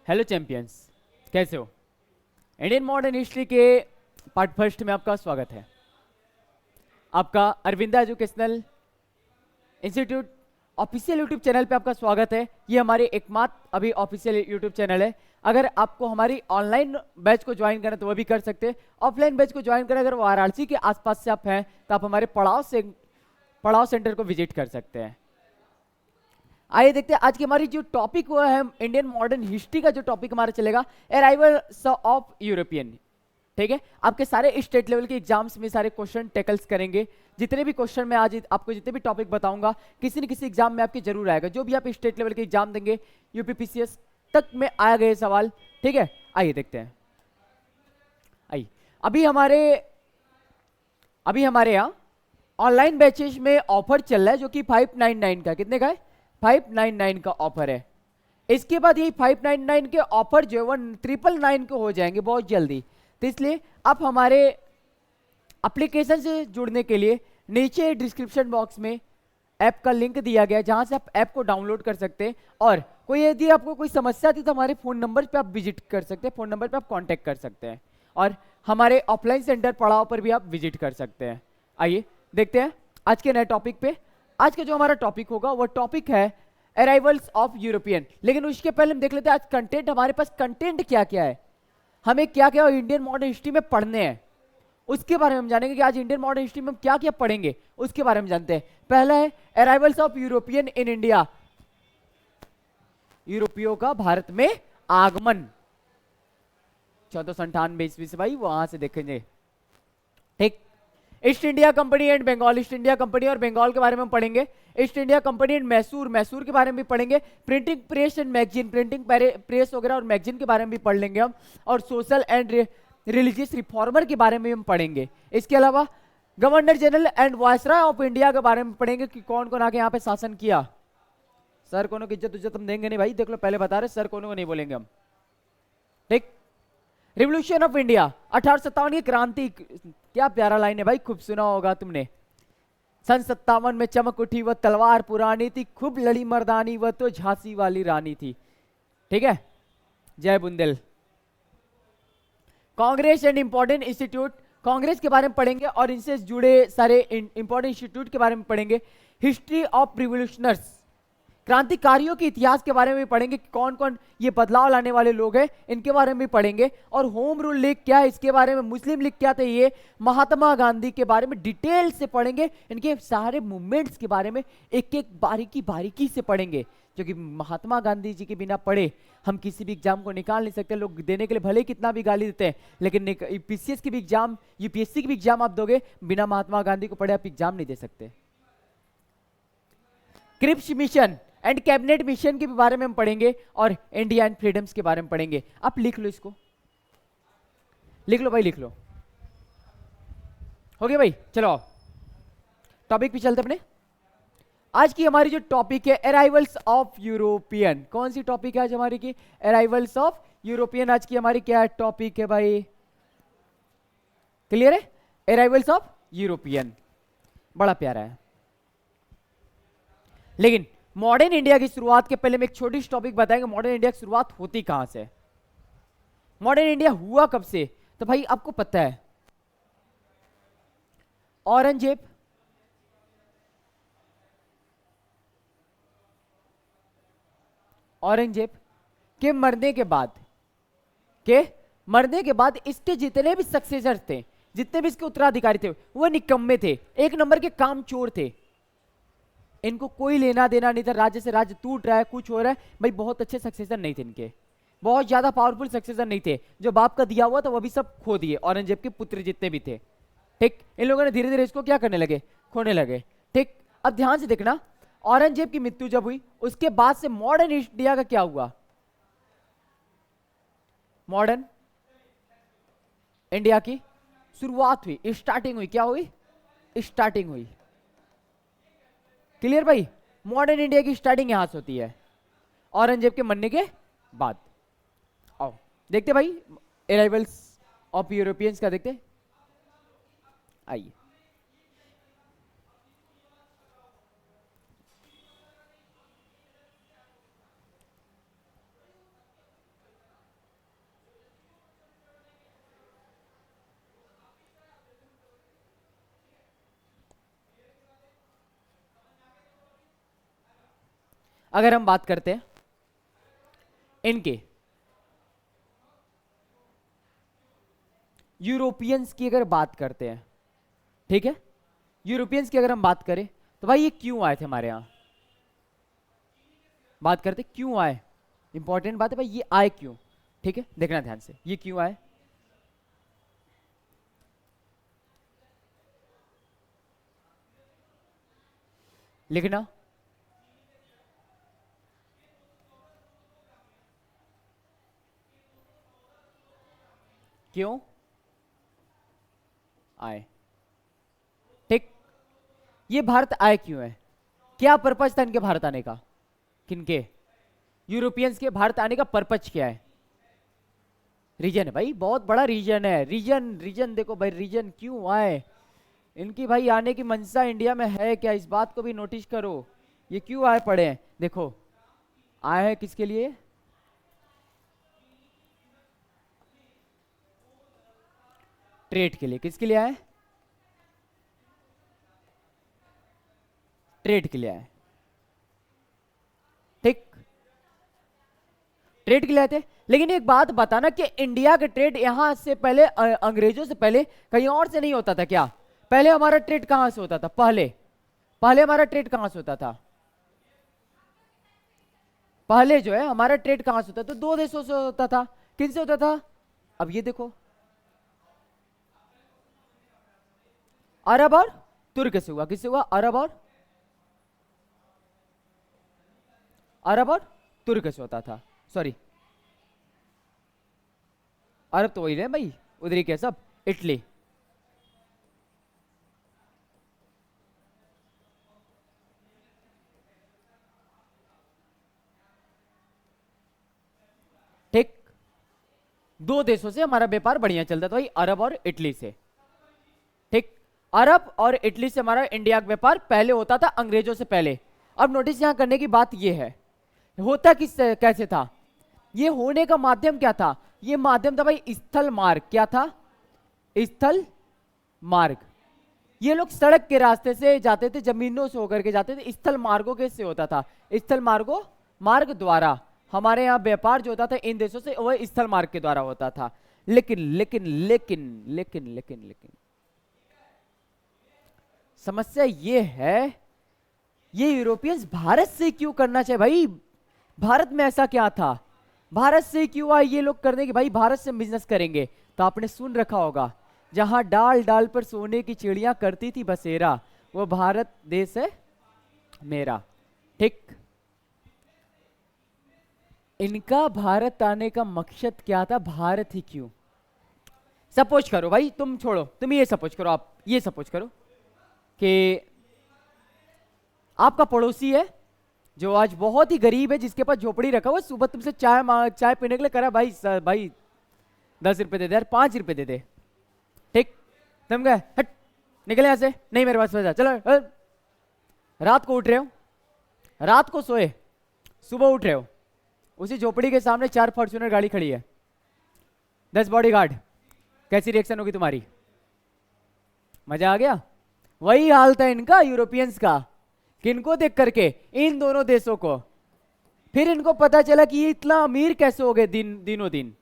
Hello champions, कैसे हो? Indian modern history के पार्ट फर्स्ट में आपका स्वागत है। आपका Aravinda educational institute official YouTube channel पे आपका स्वागत है। ये हमारे एकमात्र अभी ऑफिशियल यूट्यूब चैनल है। अगर आपको हमारी ऑनलाइन बैच को ज्वाइन करना तो वो भी कर सकते हैं। ऑफलाइन बैच को ज्वाइन करें अगर वाराणसी के आसपास से आप हैं तो आप हमारे पड़ाव सेंटर को विजिट कर सकते हैं। आइए देखते हैं आज की हमारी जो टॉपिक हुआ है इंडियन मॉडर्न हिस्ट्री का जो टॉपिक हमारा चलेगा अराइवल ऑफ यूरोपियन। ठीक है, आपके सारे स्टेट लेवल के एग्जाम्स में सारे क्वेश्चन टैकल्स करेंगे। जितने भी क्वेश्चन मैं आज आपको जितने भी टॉपिक बताऊंगा किसी न किसी एग्जाम में आपके जरूर आएगा। जो भी आप स्टेट लेवल के एग्जाम देंगे यूपीपीसीएस तक में आया गए सवाल। ठीक है, आइए देखते हैं। आइए अभी हमारे यहाँ ऑनलाइन बैचेस में ऑफर चल रहा है जो कि 599 का, कितने का है? 599 का ऑफर है। इसके बाद यही 599 के ऑफर जो है वो 999 के हो जाएंगे बहुत जल्दी। तो इसलिए आप हमारे एप्लीकेशन से जुड़ने के लिए नीचे डिस्क्रिप्शन बॉक्स में ऐप का लिंक दिया गया है जहां से आप ऐप को डाउनलोड कर सकते हैं। और कोई यदि आपको कोई समस्या थी तो हमारे फोन नंबर पे आप विजिट कर सकते हैं, फोन नंबर पे आप कांटेक्ट कर सकते हैं। और हमारे ऑफलाइन सेंटर पड़ाव पर भी आप विजिट कर सकते हैं। आइए देखते हैं आज के नए टॉपिक पे। आज का जो हमारा टॉपिक होगा वो टॉपिक है अराइवल्स ऑफ यूरोपियन। लेकिन उसके पहले हम देख लेते हैं आज कंटेंट, हमारे पास कंटेंट क्या क्या है, हमें क्या क्या इंडियन मॉडर्न हिस्ट्री में पढ़ने हैं उसके बारे में हम जानेंगे कि आज इंडियन मॉडर्न हिस्ट्री में हम क्या क्या पढ़ेंगे उसके बारे में जानते हैं। पहला है arrivals of European in India, यूरोपियों का भारत में आगमन 1498 ईस्वी से। भाई वहां से देखेंगे। ठीक, East India Company and Bengal, East India Company और बंगाल के बारे में हम पढ़ेंगे। East India Company and Mysore, Mysore के बारे में भी पढ़ेंगे। Printing press and magazine, printing press वगैरह और मैगजीन के बारे में भी पढ़ लेंगे हम। और सोशल एंड रिलीजियस रिफॉर्मर के बारे में हम पढ़ेंगे। इसके अलावा governor general and viceroy of India के बारे में पढ़ेंगे कि कौन कौन आके यहाँ पे शासन किया। सर कोनो की इज्जत हम देंगे नहीं भाई, देख लो पहले बता रहे, सर कोनो को नहीं बोलेंगे हम। ठीक, रिवोल्यूशन ऑफ इंडिया 1857 की क्रांति, क्या प्यारा लाइन है भाई, खूब सुना होगा तुमने। सन 57 में चमक उठी वह तलवार पुरानी थी, खूब लड़ी मर्दानी वह तो झांसी वाली रानी थी। ठीक है, जय Bundel. Congress and important institute, Congress के बारे में पढ़ेंगे और इनसे जुड़े सारे इंपॉर्टेंट इंस्टीट्यूट के बारे में पढ़ेंगे। हिस्ट्री ऑफ रिवोल्यूशनर्स, क्रांतिकारियों के इतिहास के बारे में भी पढ़ेंगे कि कौन कौन ये बदलाव लाने वाले लोग हैं, इनके बारे में भी पढ़ेंगे। और होम रूल लीग क्या है इसके बारे में, मुस्लिम लीग क्या थे, ये महात्मा गांधी के बारे में डिटेल से पढ़ेंगे। इनके सारे मूवमेंट्स के बारे में एक एक बारीकी से पढ़ेंगे, जो कि महात्मा गांधी जी के बिना पढ़े हम किसी भी एग्जाम को निकाल नहीं सकते। लोग देने के लिए भले कितना भी गाली देते हैं, लेकिन पीसीएस की भी एग्जाम, यूपीएससी की भी एग्जाम आप दोगे, बिना महात्मा गांधी को पढ़े आप एग्जाम नहीं दे सकते। Cripps Mission and Cabinet Mission के बारे में हम पढ़ेंगे और इंडिया एंड फ्रीडम्स के बारे में पढ़ेंगे। आप लिख लो, इसको लिख लो भाई, लिख लो। हो गया भाई, चलो टॉपिक पे चलते अपने। आज की हमारी जो टॉपिक है अराइवल्स ऑफ यूरोपियन, कौन सी टॉपिक है आज हमारी की? Arrivals of European. आज की हमारी क्या टॉपिक है भाई? क्लियर है? अराइवल्स ऑफ यूरोपियन, बड़ा प्यारा है। लेकिन मॉडर्न इंडिया की शुरुआत के पहले मैं एक छोटी सी टॉपिक बताएंगे, मॉडर्न इंडिया की शुरुआत होती कहां से, मॉडर्न इंडिया हुआ कब से। तो भाई आपको पता है औरंगजेब के मरने के बाद इसके जितने भी सक्सेसर थे, जितने भी इसके उत्तराधिकारी थे, वो निकम्मे थे, एक नंबर के कामचोर थे। इनको कोई लेना देना नहीं था, राज्य से राज्य टूट रहा है, कुछ हो रहा है भाई। बहुत अच्छे सक्सेसर नहीं थे इनके, बहुत ज्यादा पावरफुल सक्सेसर नहीं थे। जो बाप का दिया हुआ था वो भी सब खो दिए, औरंगजेब के पुत्र जितने भी थे। ठीक, इन लोगों ने धीरे धीरे इसको क्या करने लगे, खोने लगे। ठीक, अब ध्यान से देखना, औरंगजेब की मृत्यु जब हुई उसके बाद से मॉडर्न इंडिया का क्या हुआ? मॉडर्न इंडिया की शुरुआत हुई, स्टार्टिंग हुई। क्या हुई? स्टार्टिंग हुई। क्लियर भाई? मॉडर्न इंडिया की स्टार्टिंग यहां से होती है, औरंगजेब के मरने के बाद। आओ देखते भाई अराइवल्स ऑफ यूरोपियंस का देखते। आइए, अगर हम बात करते हैं इनके यूरोपियंस की, अगर बात करते हैं, ठीक है, यूरोपियंस की अगर हम बात करें तो भाई ये क्यों आए थे हमारे यहां, बात करते क्यों आए, इंपॉर्टेंट बात है भाई, ये आए क्यों, ठीक है, देखना ध्यान से, ये क्यों आए। लिखना, क्यों आए, ठीक, ये भारत आए क्यों है, क्या पर्पज था इनके भारत आने का, किनके, यूरोपियंस के भारत आने का पर्पज क्या है, रीजन है भाई, बहुत बड़ा रीजन है, रीजन रीजन देखो भाई, रीजन क्यों आए इनकी, भाई आने की मंशा इंडिया में है क्या, इस बात को भी नोटिस करो, ये क्यों आए पड़े हैं, देखो आए हैं किसके लिए, ट्रेड के लिए, किसके लिए आए, ट्रेड के लिए आए, ठीक, ट्रेड के लिए आए थे। लेकिन एक बात बताना कि इंडिया के ट्रेड यहां से पहले अंग्रेजों से पहले कहीं और से नहीं होता था क्या, पहले हमारा ट्रेड कहां से होता था, पहले पहले हमारा ट्रेड कहां से होता था, पहले जो है हमारा ट्रेड कहां से होता था, तो दो देशों से होता था, किन से होता था, अब ये देखो अरब और तुर्क से हुआ, किससे हुआ, अरब और तुर्क से होता था, सॉरी अरब तो वही रहे भाई, उधर ही क्या सब, इटली, ठीक, दो देशों से हमारा व्यापार बढ़िया चलता था भाई, अरब और इटली से, ठीक, अरब और इटली से हमारा इंडिया का व्यापार पहले होता था अंग्रेजों से पहले। अब नोटिस यहां करने की बात यह है, होता किस कैसे था, ये होने का माध्यम क्या था, ये माध्यम था भाई स्थल मार्ग, क्या था, स्थल मार्ग, ये लोग सड़क के रास्ते से जाते थे, जमीनों से होकर के जाते थे, स्थल मार्गों के से होता था, स्थल मार्गों मार्ग द्वारा हमारे यहाँ व्यापार जो होता था इन देशों से वह स्थल मार्ग के द्वारा होता था। लेकिन लेकिन लेकिन लेकिन लेकिन लेकिन समस्या ये है, ये यूरोपियंस भारत से क्यों करना चाहिए भाई, भारत में ऐसा क्या था, भारत से क्यों आए ये लोग करने की, भाई भारत से बिजनेस करेंगे, तो आपने सुन रखा होगा जहां डाल डाल पर सोने की चिड़ियां करती थी बसेरा, वो भारत देश है मेरा, ठीक, इनका भारत आने का मकसद क्या था, भारत ही क्यों, सपोज करो भाई, तुम छोड़ो, तुम ये सपोज करो, आप ये सपोज करो कि आपका पड़ोसी है जो आज बहुत ही गरीब है, जिसके पास झोपड़ी रखा हुआ, सुबह तुमसे चाय पीने के लिए करा, भाई भाई 10 रुपए दे दे यार, 5 रुपए दे दे, ठीक, तुम गए हट निकले यहां से, नहीं मेरे पास पैसा, चलो रात को उठ रहे हो, रात को सोए, सुबह उठ रहे हो, उसी झोपड़ी के सामने 4 फॉर्च्यूनर गाड़ी खड़ी है, 10 बॉडीगार्ड, कैसी रिएक्शन होगी तुम्हारी, मजा आ गया, वही हाल था इनका यूरोपियंस का, किनको देख करके, इन दोनों देशों को, फिर इनको पता चला कि ये इतना अमीर कैसे हो गए दिनों दिन,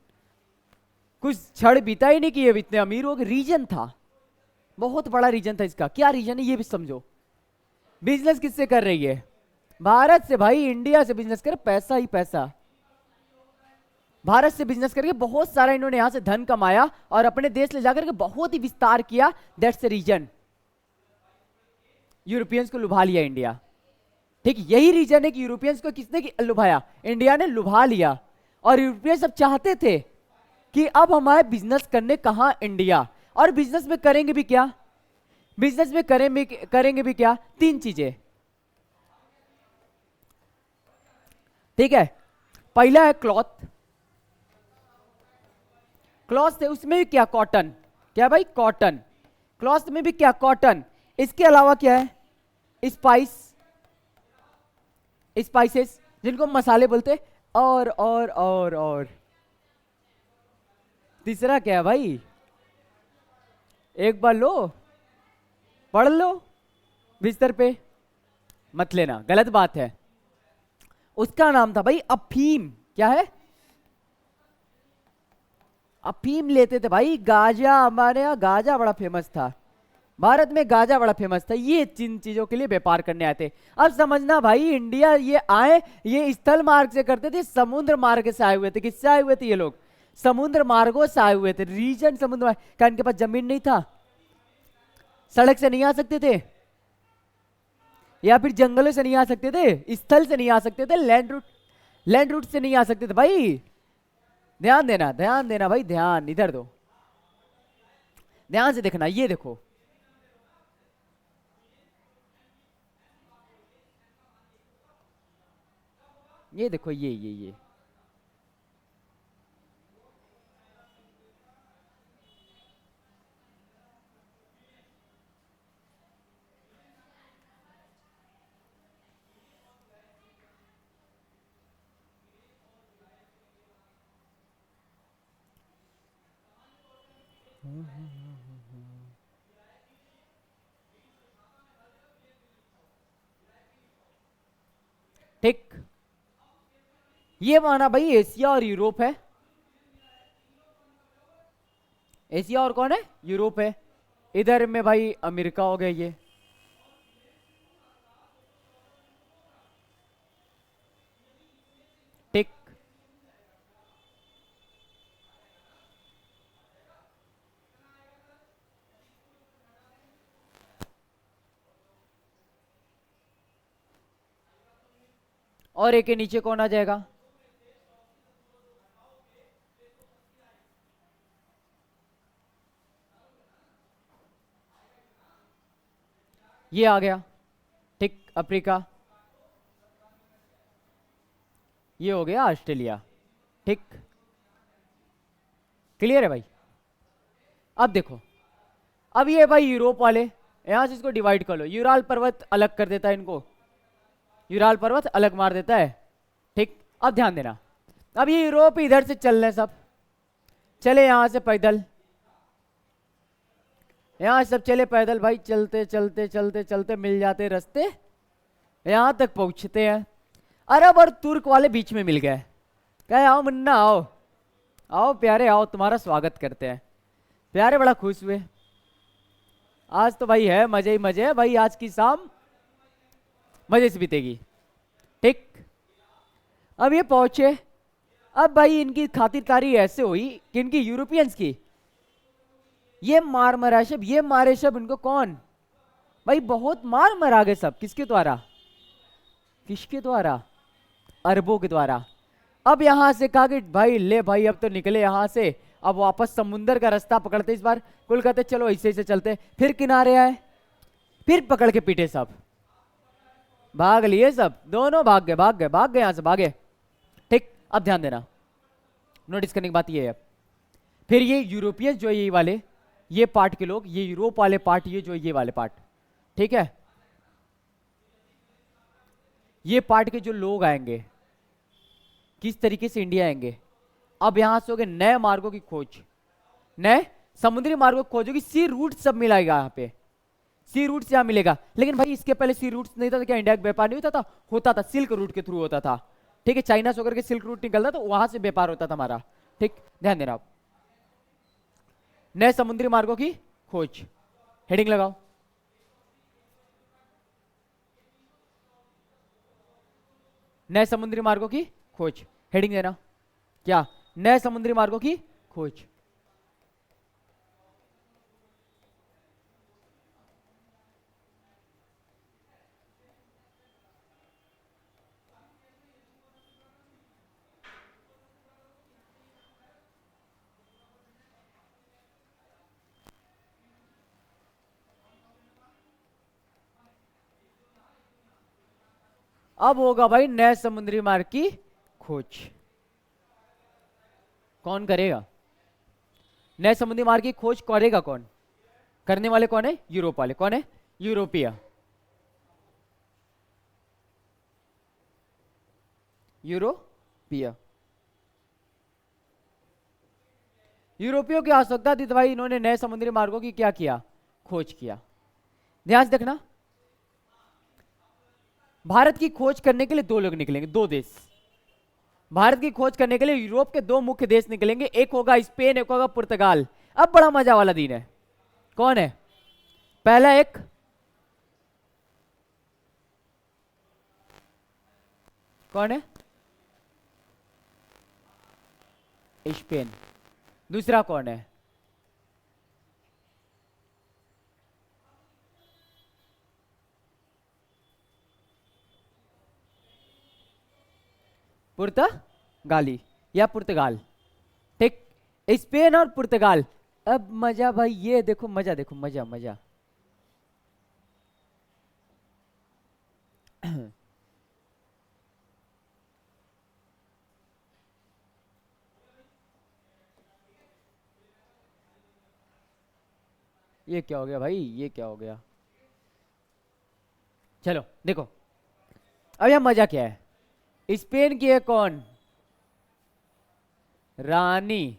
कुछ क्षण बीता ही नहीं कि ये इतने अमीर हो गए, रीजन था, बहुत बड़ा रीजन था इसका, क्या रीजन है ये भी समझो, बिजनेस किससे कर रही है, भारत से भाई, इंडिया से बिजनेस कर, पैसा ही पैसा, भारत से बिजनेस करके बहुत सारा इन्होंने यहां से धन कमाया और अपने देश ले जाकर के बहुत ही विस्तार किया, दैट्स द रीजन, यूरोपियंस को लुभा लिया इंडिया, ठीक, यही रीजन है कि यूरोपियंस को किसने लुभाया, इंडिया ने लुभा लिया, और यूरोपियंस सब चाहते थे कि अब हमारे बिजनेस करने कहां, इंडिया, और बिजनेस में करेंगे भी क्या, बिजनेस में करेंगे भी क्या, 3 चीजें, ठीक है, पहला है क्लॉथ, क्लॉथ है उसमें भी क्या, कॉटन, क्या भाई कॉटन, क्लॉथ में भी क्या, कॉटन, इसके अलावा क्या है, स्पाइसेस जिनको मसाले बोलते, और तीसरा क्या है भाई, एक बार लो पढ़ लो बिस्तर पे, मत लेना गलत बात है, उसका नाम था भाई अफीम। क्या है? अफीम लेते थे भाई। गाजा, हमारे यहाँ गाजा बड़ा फेमस था, भारत में गाजा बड़ा फेमस था। ये जिन चीजों के लिए व्यापार करने आए थे। अब समझना भाई, इंडिया ये आए, ये स्थल मार्ग से करते थे, समुद्र मार्ग से आए हुए थे। किससे आए हुए थे ये लोग? समुद्र मार्गों से आए हुए थे। रीजन समुद्र मार्ग का, इनके पास जमीन नहीं था, सड़क से नहीं आ सकते थे, या फिर जंगलों से नहीं आ सकते थे, स्थल से नहीं आ सकते थे, लैंड रूट से नहीं आ सकते थे भाई। ध्यान देना, ध्यान देना भाई, ध्यान इधर दो, ध्यान से देखना। ये देखो, ये देखो, ये ठीक। ये माना भाई एशिया और यूरोप है। एशिया और कौन है? यूरोप है। इधर में भाई अमेरिका हो गया ये। ठीक। और एक के नीचे कौन आ जाएगा? ये आ गया। ठीक, अफ्रीका। ये हो गया ऑस्ट्रेलिया। ठीक, क्लियर है भाई? अब देखो, अब ये भाई यूरोप वाले, यहां से इसको डिवाइड कर लो। यूराल पर्वत अलग कर देता है इनको, यूराल पर्वत अलग मार देता है। ठीक, अब ध्यान देना, अब ये यूरोप इधर से चल रहे हैं सब, चले यहां से पैदल, यहां सब चले पैदल भाई, चलते चलते चलते चलते मिल जाते रास्ते, यहां तक पहुंचते हैं। अरब और तुर्क वाले बीच में मिल गए, कहे आओ मुन्ना आओ, आओ प्यारे आओ, तुम्हारा स्वागत करते हैं। प्यारे बड़ा खुश हुए, आज तो भाई है मजे ही मजे है भाई, आज की शाम मजे से बीतेगी। ठीक, अब ये पहुंचे। अब भाई इनकी खातिरदारी ऐसे हुई कि इनकी यूरोपियंस की, ये मार मरा सब, ये मारे सब इनको। कौन भाई? बहुत मार मरा गए सब। किसके द्वारा? किसके द्वारा? अरबों के द्वारा। अब यहां से कहा कि भाई ले भाई अब तो निकले यहां से, अब वापस समुंदर का रास्ता पकड़ते। इस बार कुल कहते चलो ऐसे ऐसे चलते, फिर किनारे आए, फिर पकड़ के पीटे सब, भाग लिए सब, दोनों भाग गए, भाग गए, भाग गए, यहां से भागे। ठीक, अब ध्यान देना, नोटिस करने की बात ये है, फिर ये यूरोपियन जो है, ये वाले, ये पार्ट के लोग, ये यूरोप वाले पार्ट, ये जो ये वाले पार्ट, ठीक है, ये पार्ट के जो लोग आएंगे, किस तरीके से इंडिया आएंगे। अब यहां से हो गए नए मार्गों की खोज, नए समुद्री मार्गों की खोज होगी, सी रूट सब मिलाएगा यहाँ पे, सी रूट से यहां मिलेगा। लेकिन भाई इसके पहले सी रूट नहीं था तो क्या इंडिया का व्यापार नहीं होता था? होता था, सिल्क रूट के थ्रू होता था। ठीक है, चाइना से होकर के सिल्क रूट निकलता तो वहां से व्यापार होता था हमारा। ठीक, ध्यान देना आप, नए समुद्री मार्गों की खोज, हेडिंग लगाओ। नए समुद्री मार्गों की खोज, हेडिंग देना क्या? नए समुद्री मार्गों की खोज। अब होगा भाई नए समुद्री मार्ग की खोज। कौन करेगा नए समुद्री मार्ग की खोज? करेगा कौन? करने वाले कौन है? यूरोप वाले। कौन है? यूरोपीय, यूरोपीय। यूरोपियों की आवश्यकता थी तो भाई इन्होंने नए समुद्री मार्गों की क्या किया? खोज किया। ध्यान से देखना, भारत की खोज करने के लिए दो लोग निकलेंगे, दो देश। भारत की खोज करने के लिए यूरोप के दो मुख्य देश निकलेंगे, एक होगा स्पेन, एक होगा पुर्तगाल। अब बड़ा मजा वाला दिन है। कौन है पहला? एक कौन है? स्पेन। दूसरा कौन है? पुर्तगाली या पुर्तगाल। ठीक, स्पेन और पुर्तगाल। अब मजा भाई, ये देखो मजा, देखो मजा मजा। ये क्या हो गया भाई, ये क्या हो गया? चलो देखो, अब यह मजा क्या है। स्पेन की है कौन? रानी।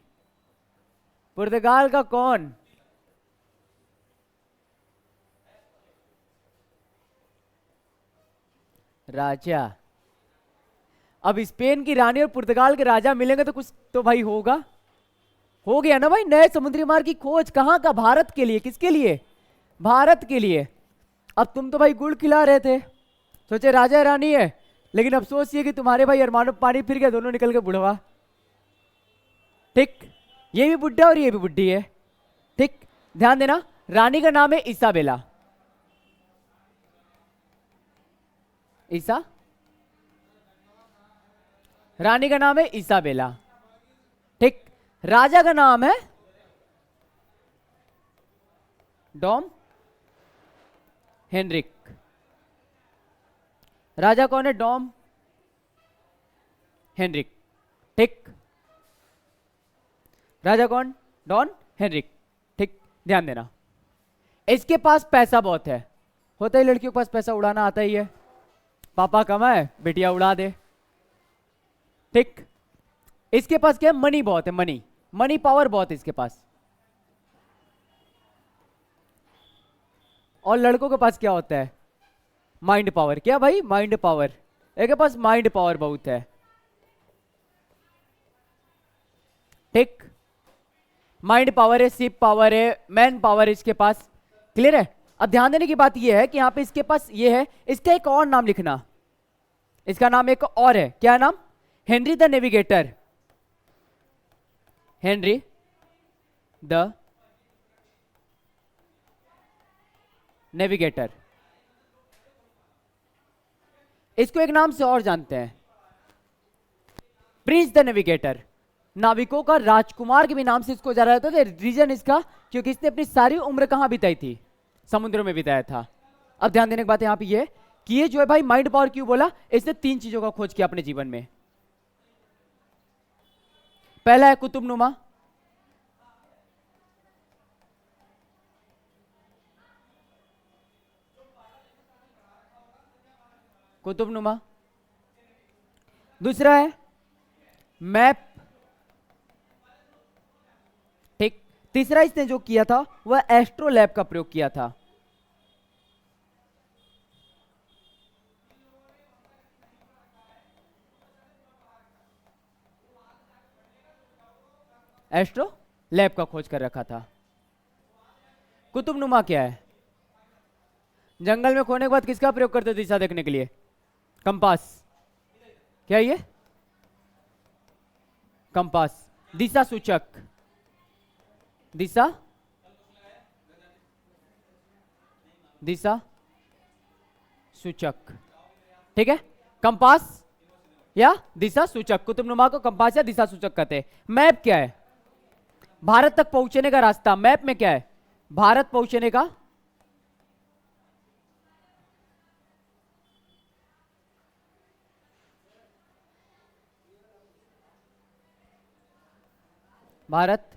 पुर्तगाल का कौन? राजा। अब स्पेन की रानी और पुर्तगाल के राजा मिलेंगे तो कुछ तो भाई होगा। हो गया ना भाई, नए समुद्री मार्ग की खोज कहां का? भारत के लिए। किसके लिए? भारत के लिए। अब तुम तो भाई गुड़ खिला रहे थे, सोचे राजा रानी है, लेकिन अफसोस ये कि तुम्हारे भाई अरमानों पानी फिर गया, दोनों निकल के बुढ़वा। ठीक, ये भी बुढ़ा और ये भी बुढ़ी है। ठीक, ध्यान देना, रानी का नाम है इसाबेला। ईसा, रानी का नाम है इसाबेला। ठीक, राजा का नाम है डॉम हेनरिक। राजा कौन है? Dom Henrique. ठीक, राजा कौन? Don Henrique. ठीक, ध्यान देना, इसके पास पैसा बहुत है। होता ही लड़कियों के पास पैसा उड़ाना आता ही है। पापा कमाए, बेटिया उड़ा दे। ठीक, इसके पास क्या है? मनी बहुत है, मनी, मनी पावर बहुत है इसके पास। और लड़कों के पास क्या होता है? Mind power. क्या भाई? Mind power. एक के पास माइंड पावर बहुत है। ठीक, माइंड पावर है, सिप पावर है, मैन पावर है इसके पास। क्लियर है? अब ध्यान देने की बात यह है कि यहां पे इसके पास ये है, इसका एक और नाम लिखना। इसका नाम एक और है, क्या नाम? Henry the navigator. Henry the navigator. इसको एक नाम से और जानते हैं, प्रिंस द नेविगेटर। नाविकों का राजकुमार के भी नाम से इसको जाना जाता था। रीजन इसका, क्योंकि इसने अपनी सारी उम्र कहां बिताई थी? समुद्र में बिताया था। अब ध्यान देने की बात यहां पे ये कि ये जो है भाई माइंड पावर क्यों बोला? इसने तीन चीजों का खोज किया अपने जीवन में। पहला है कुतुबनुमा। कुतुबनुमा। दूसरा है मैप। ठीक, तीसरा इसने जो किया था वह एस्ट्रोलैब का प्रयोग किया था। एस्ट्रोलैब का खोज कर रखा था। कुतुबनुमा क्या है? जंगल में खोने के बाद किसका प्रयोग करते थे दिशा देखने के लिए? कंपास। क्या ये? कंपास, दिशा सूचक। दिशा, दिशा सूचक। ठीक है, कंपास या दिशा सूचक। कुतुबनुमा को कंपास या दिशा सूचक कहते हैं। मैप क्या है? भारत तक पहुंचने का रास्ता। मैप में क्या है? भारत पहुंचने का भारत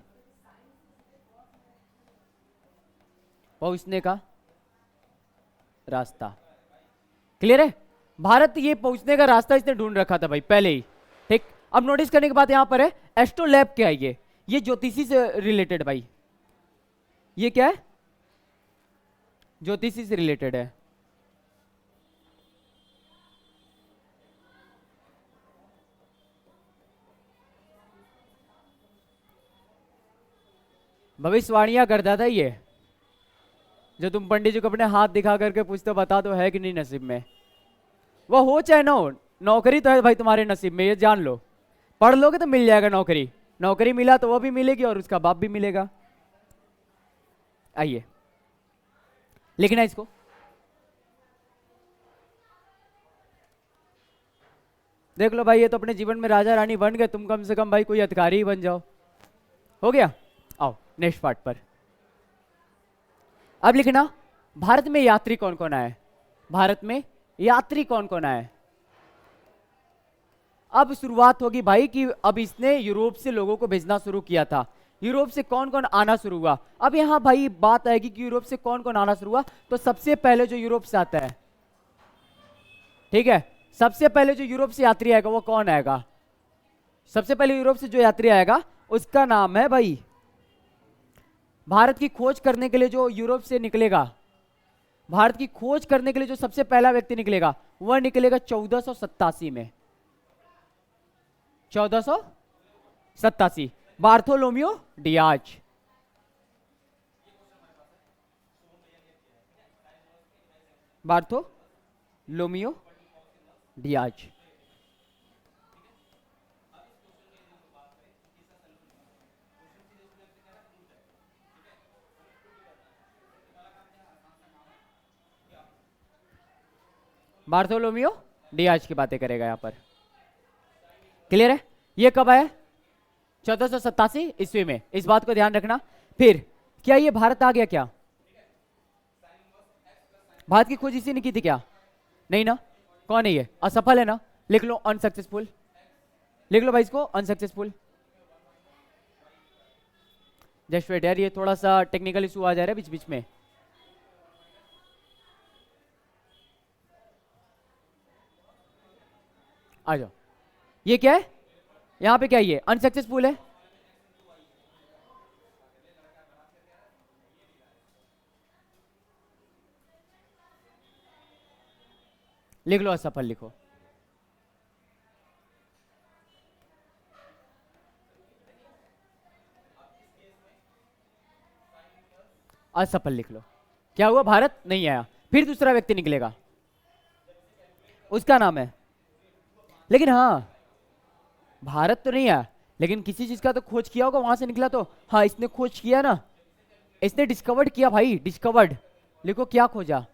पहुंचने का रास्ता। क्लियर है? भारत ये पहुंचने का रास्ता इसने ढूंढ रखा था भाई पहले ही। ठीक, अब नोटिस करने की बात यहां पर है, एस्ट्रोलैब क्या है? ये ज्योतिषी से रिलेटेड भाई। ये क्या है? ज्योतिषी से रिलेटेड है। भविष्यवाणियां करता था ये, जो तुम पंडित जी को अपने हाथ दिखा करके पूछते हो बता दो है कि नहीं नसीब में। वो हो चाहे ना हो, नौकरी तो है भाई तुम्हारे नसीब में, ये जान लो। पढ़ लोगे तो मिल जाएगा नौकरी, नौकरी मिला तो वो भी मिलेगी और उसका बाप भी मिलेगा। आइए लिखना इसको। देख लो भाई, ये तो अपने जीवन में राजा रानी बन गए, तुम कम से कम भाई कोई अधिकारी ही बन जाओ। हो गया। आओ नेक्स्ट पार्ट पर। अब लिखना भारत में यात्री कौन कौन आए। भारत में यात्री कौन कौन आए। अब शुरुआत होगी भाई कि अब इसने यूरोप से लोगों को भेजना शुरू किया था। यूरोप से कौन कौन आना शुरू हुआ। अब यहां भाई बात आएगी कि यूरोप से कौन कौन आना शुरू हुआ। तो सबसे पहले जो यूरोप से आता है, ठीक है, सबसे पहले जो यूरोप से यात्री आएगा वो कौन आएगा। सबसे पहले यूरोप से जो यात्री आएगा उसका नाम है भाई, भारत की खोज करने के लिए जो यूरोप से निकलेगा, भारत की खोज करने के लिए जो सबसे पहला व्यक्ति निकलेगा वह निकलेगा 1487 में। 1487 Bartolomeu Diaz. Bartolomeu Diaz. Bartolomeu Diaz की बातें करेगा यहां पर। क्लियर है। ये कब आया। 1487 ईस्वी में, इस बात को ध्यान रखना। फिर क्या ये भारत आ गया क्या। भारत की खोज इसी ने की थी क्या। नहीं ना। कौन है ये। असफल है ना। लिख लो अनसक्सेसफुल। लिख लो भाई इसको अनसक्सेसफुल। जस्ट वेट यार, ये थोड़ा सा टेक्निकल इशू आ जा रहा है बीच बीच में। आ जाओ। ये क्या है यहां पे, क्या ये अनसक्सेसफुल है। लिख लो असफल लिखो। असफल लिख लो। क्या हुआ, भारत नहीं आया। फिर दूसरा व्यक्ति निकलेगा, उसका नाम है, लेकिन हाँ भारत तो नहीं आया, लेकिन किसी चीज का तो खोज किया होगा वहां से निकला तो। हाँ इसने खोज किया ना, इसने डिस्कवर्ड किया भाई, डिस्कवर्ड। लिखो क्या खोजा।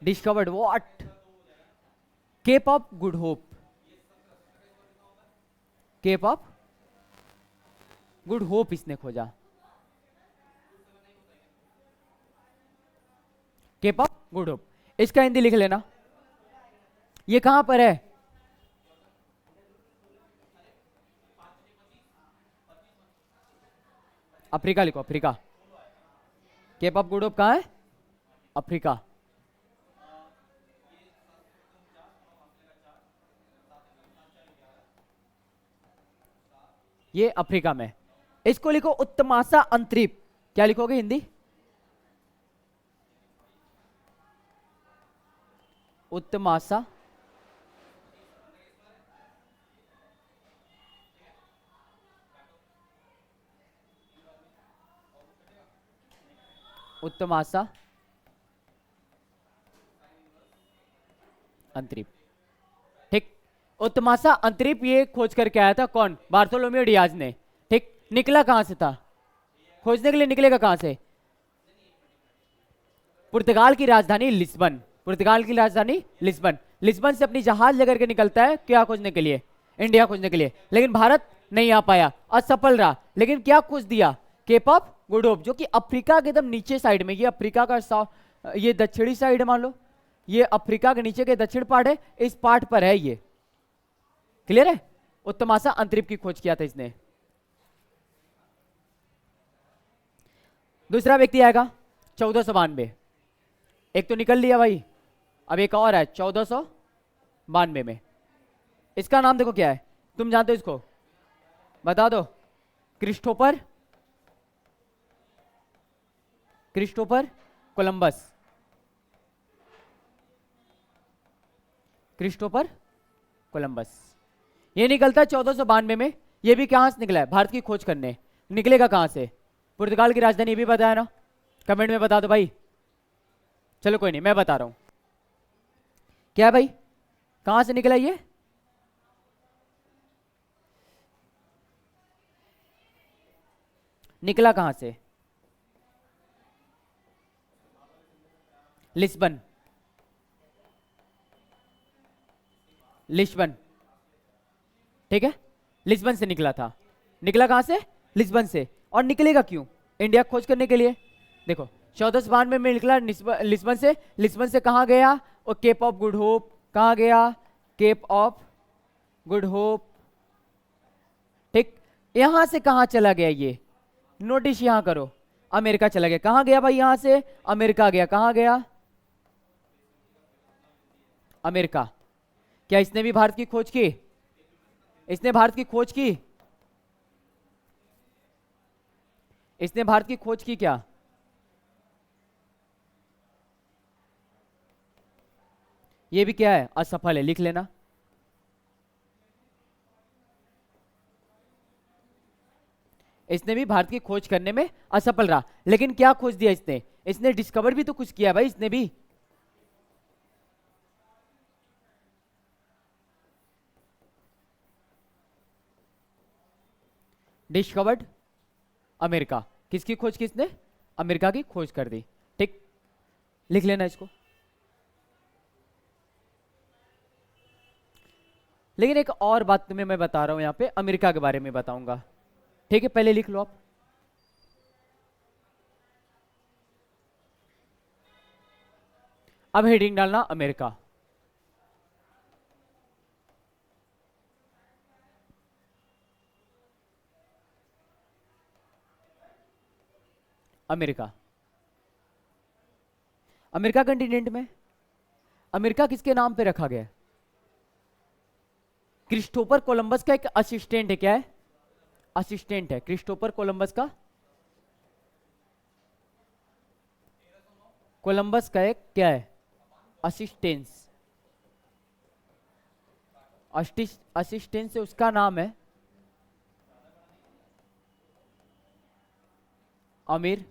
Discovered what. Cape of Good Hope. Cape of Good Hope इसने खोजा। केप ऑफ गुड होप, इसका हिंदी लिख लेना। ये कहां पर है। अफ्रीका लिखो, Africa. Cape of Good Hope कहां है, अफ्रीका। ये अफ्रीका में। इसको लिखो उत्तमासा अंतरीप। क्या लिखोगे हिंदी। उत्तमासा उत्तमासा अंतरीप। ठीक। उत्तमासा अंतरीप ये खोज करके आया था कौन, बार्थोलोमियो डियाज ने। ठीक। निकला कहां से था, खोजने के लिए निकलेगा कहां से। पुर्तगाल की राजधानी लिस्बन। पुर्तगाल की राजधानी लिस्बन। लिस्बन से अपनी जहाज लेकर के निकलता है क्या खोजने के लिए, इंडिया खोजने के लिए। लेकिन भारत नहीं आ पाया, असफल रहा। लेकिन क्या खोज दिया, केप ऑफ गुड होप, जो कि अफ्रीका के एकदम नीचे साइड में। ये अफ्रीका का ये दक्षिणी साइड मान लो, ये अफ्रीका के नीचे के दक्षिण पार्ट है, इस पार्ट पर है ये। क्लियर है। उत्तमासा अंतरिप की खोज किया था इसने। दूसरा व्यक्ति आएगा 1492। एक तो निकल लिया भाई, अब एक और है 1492 में। इसका नाम देखो क्या है, तुम जानते हो इसको, बता दो। Christopher, Christopher Columbus. Christopher Columbus. ये निकलता 1492 में। ये भी कहां से निकला है? भारत की खोज करने। निकलेगा कहां से? पुर्तगाल की राजधानी, ये भी बताया ना, कमेंट में बता दो भाई। चलो कोई नहीं, मैं बता रहा हूं क्या है भाई, कहां से निकला ये? निकला कहां से? लिस्बन। लिस्बन, ठीक है, लिस्बन से निकला था। निकला कहां से? लिस्बन से। और निकलेगा क्यों? इंडिया खोज करने के लिए। देखो 1492 में निकला लिस्बन से। लिस्बन से कहां गया? और केप ऑफ गुड होप। कहां गया? केप ऑफ गुड होप, ठीक। यहां से कहां चला गया ये? नोटिस यहां करो, अमेरिका चला गया। कहां गया भाई? यहां से अमेरिका गया। कहां गया? अमेरिका। क्या इसने भी भारत की खोज की? इसने भारत की खोज की? इसने भारत की खोज की क्या? ये भी क्या है? असफल है, लिख लेना। इसने भी भारत की खोज करने में असफल रहा। लेकिन क्या खोज दिया इसने? इसने डिस्कवर भी तो कुछ किया भाई, इसने भी। Discovered America. किसकी खोज की इसने? अमेरिका की खोज कर दी, ठीक। लिख लेना इसको। लेकिन एक और बात तुम्हें मैं बता रहा हूं, यहां पे अमेरिका के बारे में बताऊंगा, ठीक है, पहले लिख लो आप। अब हेडिंग डालना अमेरिका। अमेरिका। अमेरिका कंटिनेंट में अमेरिका किसके नाम पे रखा गया है? क्रिस्टोफर कोलंबस का एक असिस्टेंट है। क्या है? असिस्टेंट है क्रिस्टोफर कोलंबस का। कोलंबस का एक क्या है? असिस्टेंस। असिस्टेंस से उसका नाम है अमीर।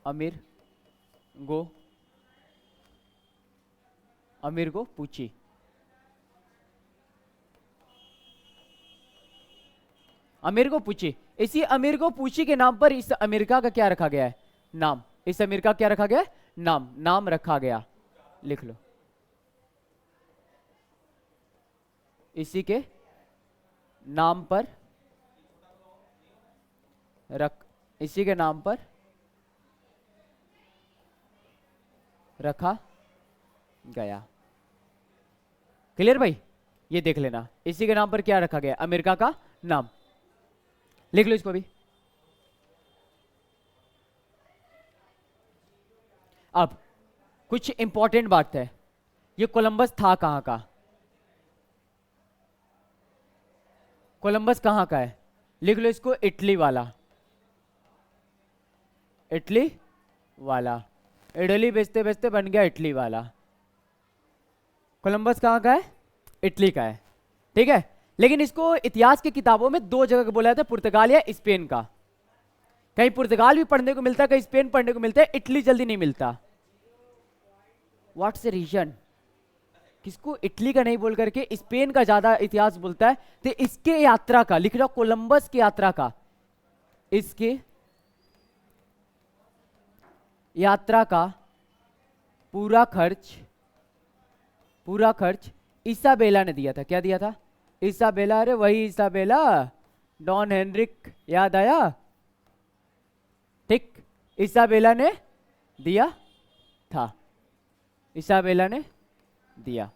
अमीर गो। अमीर गो पूछी। अमीर को पूछी। इसी अमीर को पूछी के नाम पर इस अमेरिका का क्या रखा गया है? नाम। इस अमेरिका क्या रखा गया है? नाम। नाम रखा गया, लिख लो। इसी के नाम पर इसी के नाम पर रखा गया। क्लियर भाई? ये देख लेना, इसी के नाम पर क्या रखा गया? अमेरिका का नाम। लिख लो इसको भी। अब कुछ इंपॉर्टेंट बात है, ये कोलंबस था कहां का? कोलंबस कहां का है? लिख लो इसको, इटली वाला। इटली वाला। इडली बेचते बेचते बन गया इटली वाला। कोलंबस कहां का है? इटली का है, ठीक है। लेकिन इसको इतिहास की किताबों में दो जगह बोला जाता है, पुर्तगाल या स्पेन का। कहीं पुर्तगाल भी पढ़ने को मिलता है, कहीं स्पेन पढ़ने को मिलता है, इटली जल्दी नहीं मिलता। What's the reason? किसको इटली का नहीं बोल करके स्पेन का ज्यादा इतिहास बोलता है? तो इसके यात्रा का लिख रहा, कोलंबस की यात्रा का, इसके यात्रा का पूरा खर्च इसाबेला ने दिया था। क्या दिया था? इसाबेला। अरे वही इसाबेला, डॉन हेनरिक, याद आया? ठीक, इसाबेला ने दिया था। इसाबेला ने दिया।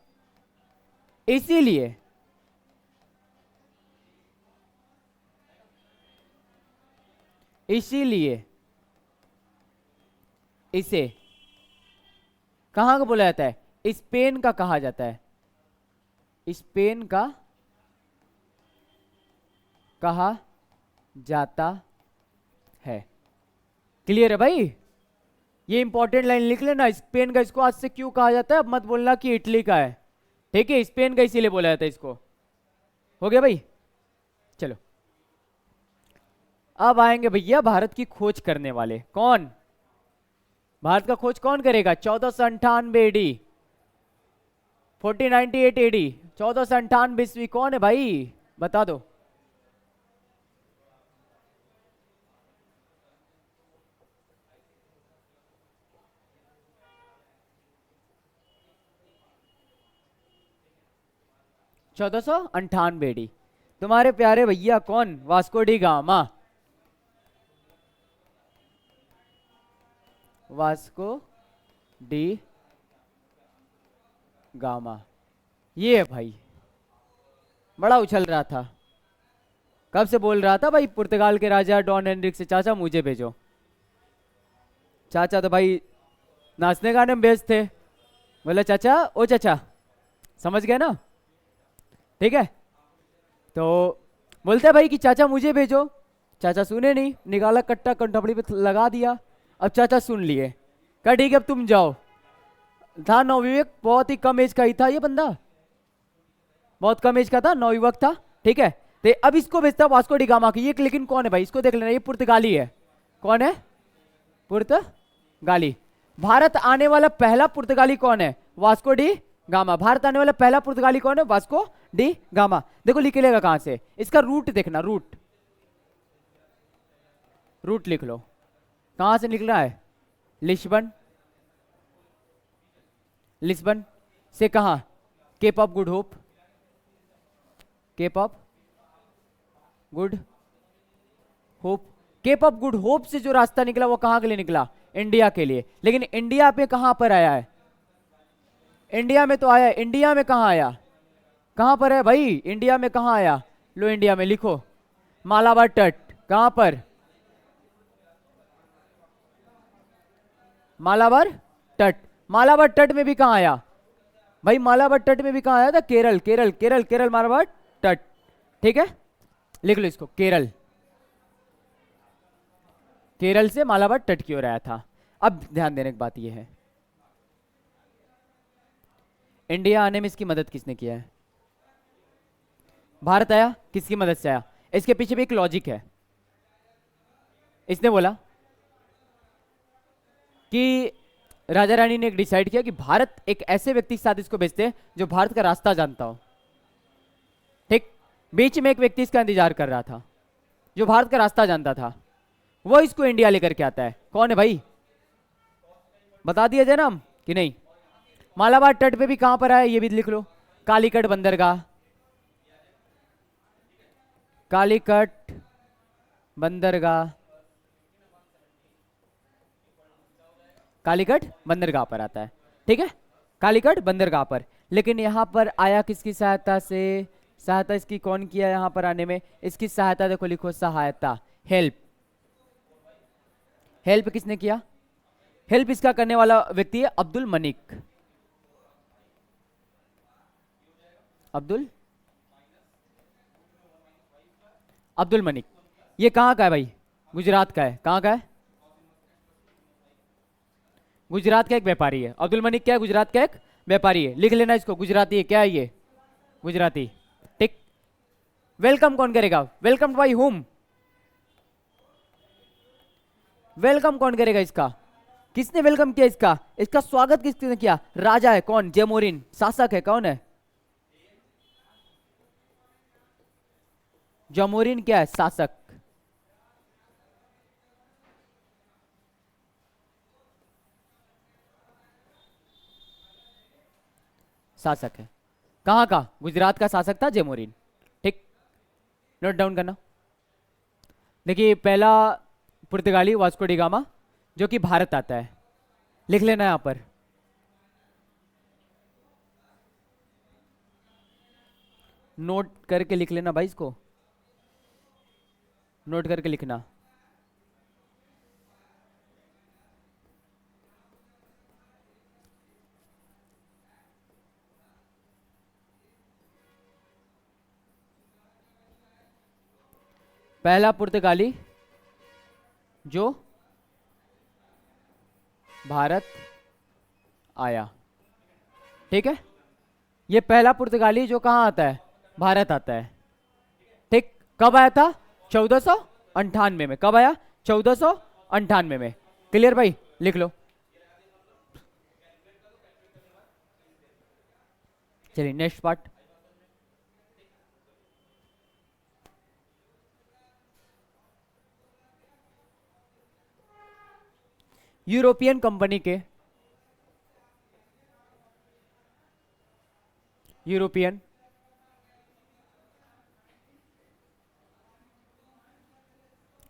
इसीलिए इसे कहां का बोला जाता है? स्पेन का कहा जाता है। स्पेन का कहा जाता है। क्लियर है भाई? ये इंपॉर्टेंट लाइन लिख लेना, स्पेन का इसको आज से क्यों कहा जाता है। अब मत बोलना कि इटली का है, ठीक है, स्पेन का इसीलिए बोला जाता है इसको। हो गया भाई, चलो अब आएंगे भैया भारत की खोज करने वाले। कौन? भारत का खोज कौन करेगा? 1498 AD, 1498 AD, 1498 ईस्वी। कौन है भाई, बता दो। चौदह सौ अंठानवे डी। तुम्हारे प्यारे भैया कौन? Vasco D gamma. Vasco D gamma, ये है भाई। बड़ा उछल रहा था, कब से बोल रहा था भाई पुर्तगाल के राजा डॉन हेनरिक से चाचा मुझे भेजो। चाचा तो भाई नाचने गाने में व्यस्त थे। बोला चाचा, ओ चाचा, समझ गए ना? ठीक है, तो बोलते भाई कि चाचा मुझे भेजो। चाचा सुने नहीं, निकाला कट्टा कंठपड़ी पे लगा दिया। अब चाचा सुन लिए, कहा ठीक है अब तुम जाओ। था नवयुवक, बहुत ही कम एज का ही था ये बंदा, बहुत कम एज का था, नवयुवक था। ठीक है, तो अब इसको भेजता वास्को डी गामा की। ये लेकिन कौन है भाई, इसको देख लेना, ये पुर्तगाली है। कौन है? पुर्तगाली। भारत आने वाला पहला पुर्तगाली कौन है? Vasco D gamma. भारत आने वाला पहला पुर्तगाली कौन है? Vasco D gamma. देखो निकलेगा कहां से, इसका रूट देखना, रूट, रूट लिख लो। कहां से निकला है? लिस्बन। लिस्बन से कहां? Cape of Good Hope. Cape of Good Hope. Cape of Good Hope से जो रास्ता निकला वो कहां के लिए निकला? इंडिया के लिए। लेकिन इंडिया पे कहां पर आया है? इंडिया में तो आया है। इंडिया में कहां आया? कहां पर है भाई? इंडिया में कहां आया? लो इंडिया में लिखो, मालाबार तट। कहां पर? मालाबार तट। मालाबार तट में भी कहां आया भाई? मालाबार तट में भी कहां आया था? केरल, केरल, केरल, केरल, मालाबार तट। ठीक है, लिख लो इसको, केरल। केरल से मालाबार तट की ओर आया था। अब ध्यान देने की बात यह है, इंडिया आने में इसकी मदद किसने किया है? भारत आया, किसकी मदद से आया? इसके पीछे भी एक लॉजिक है। इसने बोला कि राजा रानी ने एक डिसाइड किया कि भारत एक ऐसे व्यक्ति के साथ इसको भेजते हैं जो भारत का रास्ता जानता हो। ठीक, बीच में एक व्यक्ति इसका इंतजार कर रहा था जो भारत का रास्ता जानता था, वो इसको इंडिया लेकर के आता है। कौन है भाई, बता दिया जाए नाम कि नहीं? मालाबार तट पे भी कहां पर आया ये भी लिख लो, कालीकट बंदरगाह। कालीकट बंदरगाह, कालीकट बंदरगाह पर आता है। ठीक है, कालीकट बंदरगाह पर। लेकिन यहां पर आया किसकी सहायता से? सहायता इसकी कौन किया यहां पर आने में? इसकी सहायता देखो, लिखो सहायता, हेल्प। हेल्प किसने किया? हेल्प इसका करने वाला व्यक्ति है अब्दुल मनिक। अब्दुल मनिक। ये कहां का है भाई? गुजरात का है। कहां का है? गुजरात का एक व्यापारी है। अब्दुल मनिक क्या है? गुजरात का एक व्यापारी है। लिख लेना इसको, गुजराती है। क्या है ये? गुजराती। ठीक, वेलकम कौन करेगा? Welcome by whom? वेलकम कौन करेगा इसका? किसने वेलकम किया इसका? इसका स्वागत किसने किया? राजा है। कौन? जैमोरिन। शासक है। कौन है? जैमोरिन क्या है? शासक। शासक है। कहां का? गुजरात का शासक था जैमोरिन। ठीक, नोट डाउन करना। देखिए, पहला पुर्तगाली वास्को डी गामा जो कि भारत आता है, लिख लेना यहां पर। नोट करके लिख लेना भाई, इसको नोट करके लिखना। पहला पुर्तगाली जो भारत आया। ठीक है, ये पहला पुर्तगाली जो कहाँ आता है, भारत आता है। ठीक, कब आया था, 1498 में। कब आया, 1498 में। क्लियर भाई, लिख लो। चलिए नेक्स्ट पार्ट। यूरोपियन कंपनी के, यूरोपियन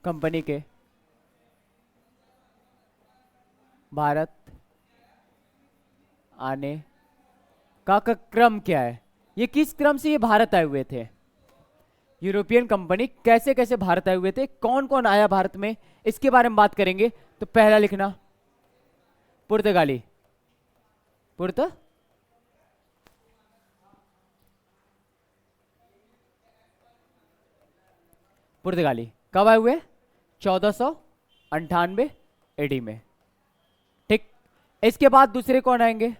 कंपनी के भारत आने का क्रम क्या है, ये किस क्रम से ये भारत आए हुए थे। यूरोपियन कंपनी कैसे कैसे भारत आए हुए थे, कौन कौन आया भारत में, इसके बारे में बात करेंगे। तो पहला लिखना पुर्तगाली, पुर्तगाली कब आए हुए, 1498 एडी में। ठीक, इसके बाद दूसरे कौन आएंगे,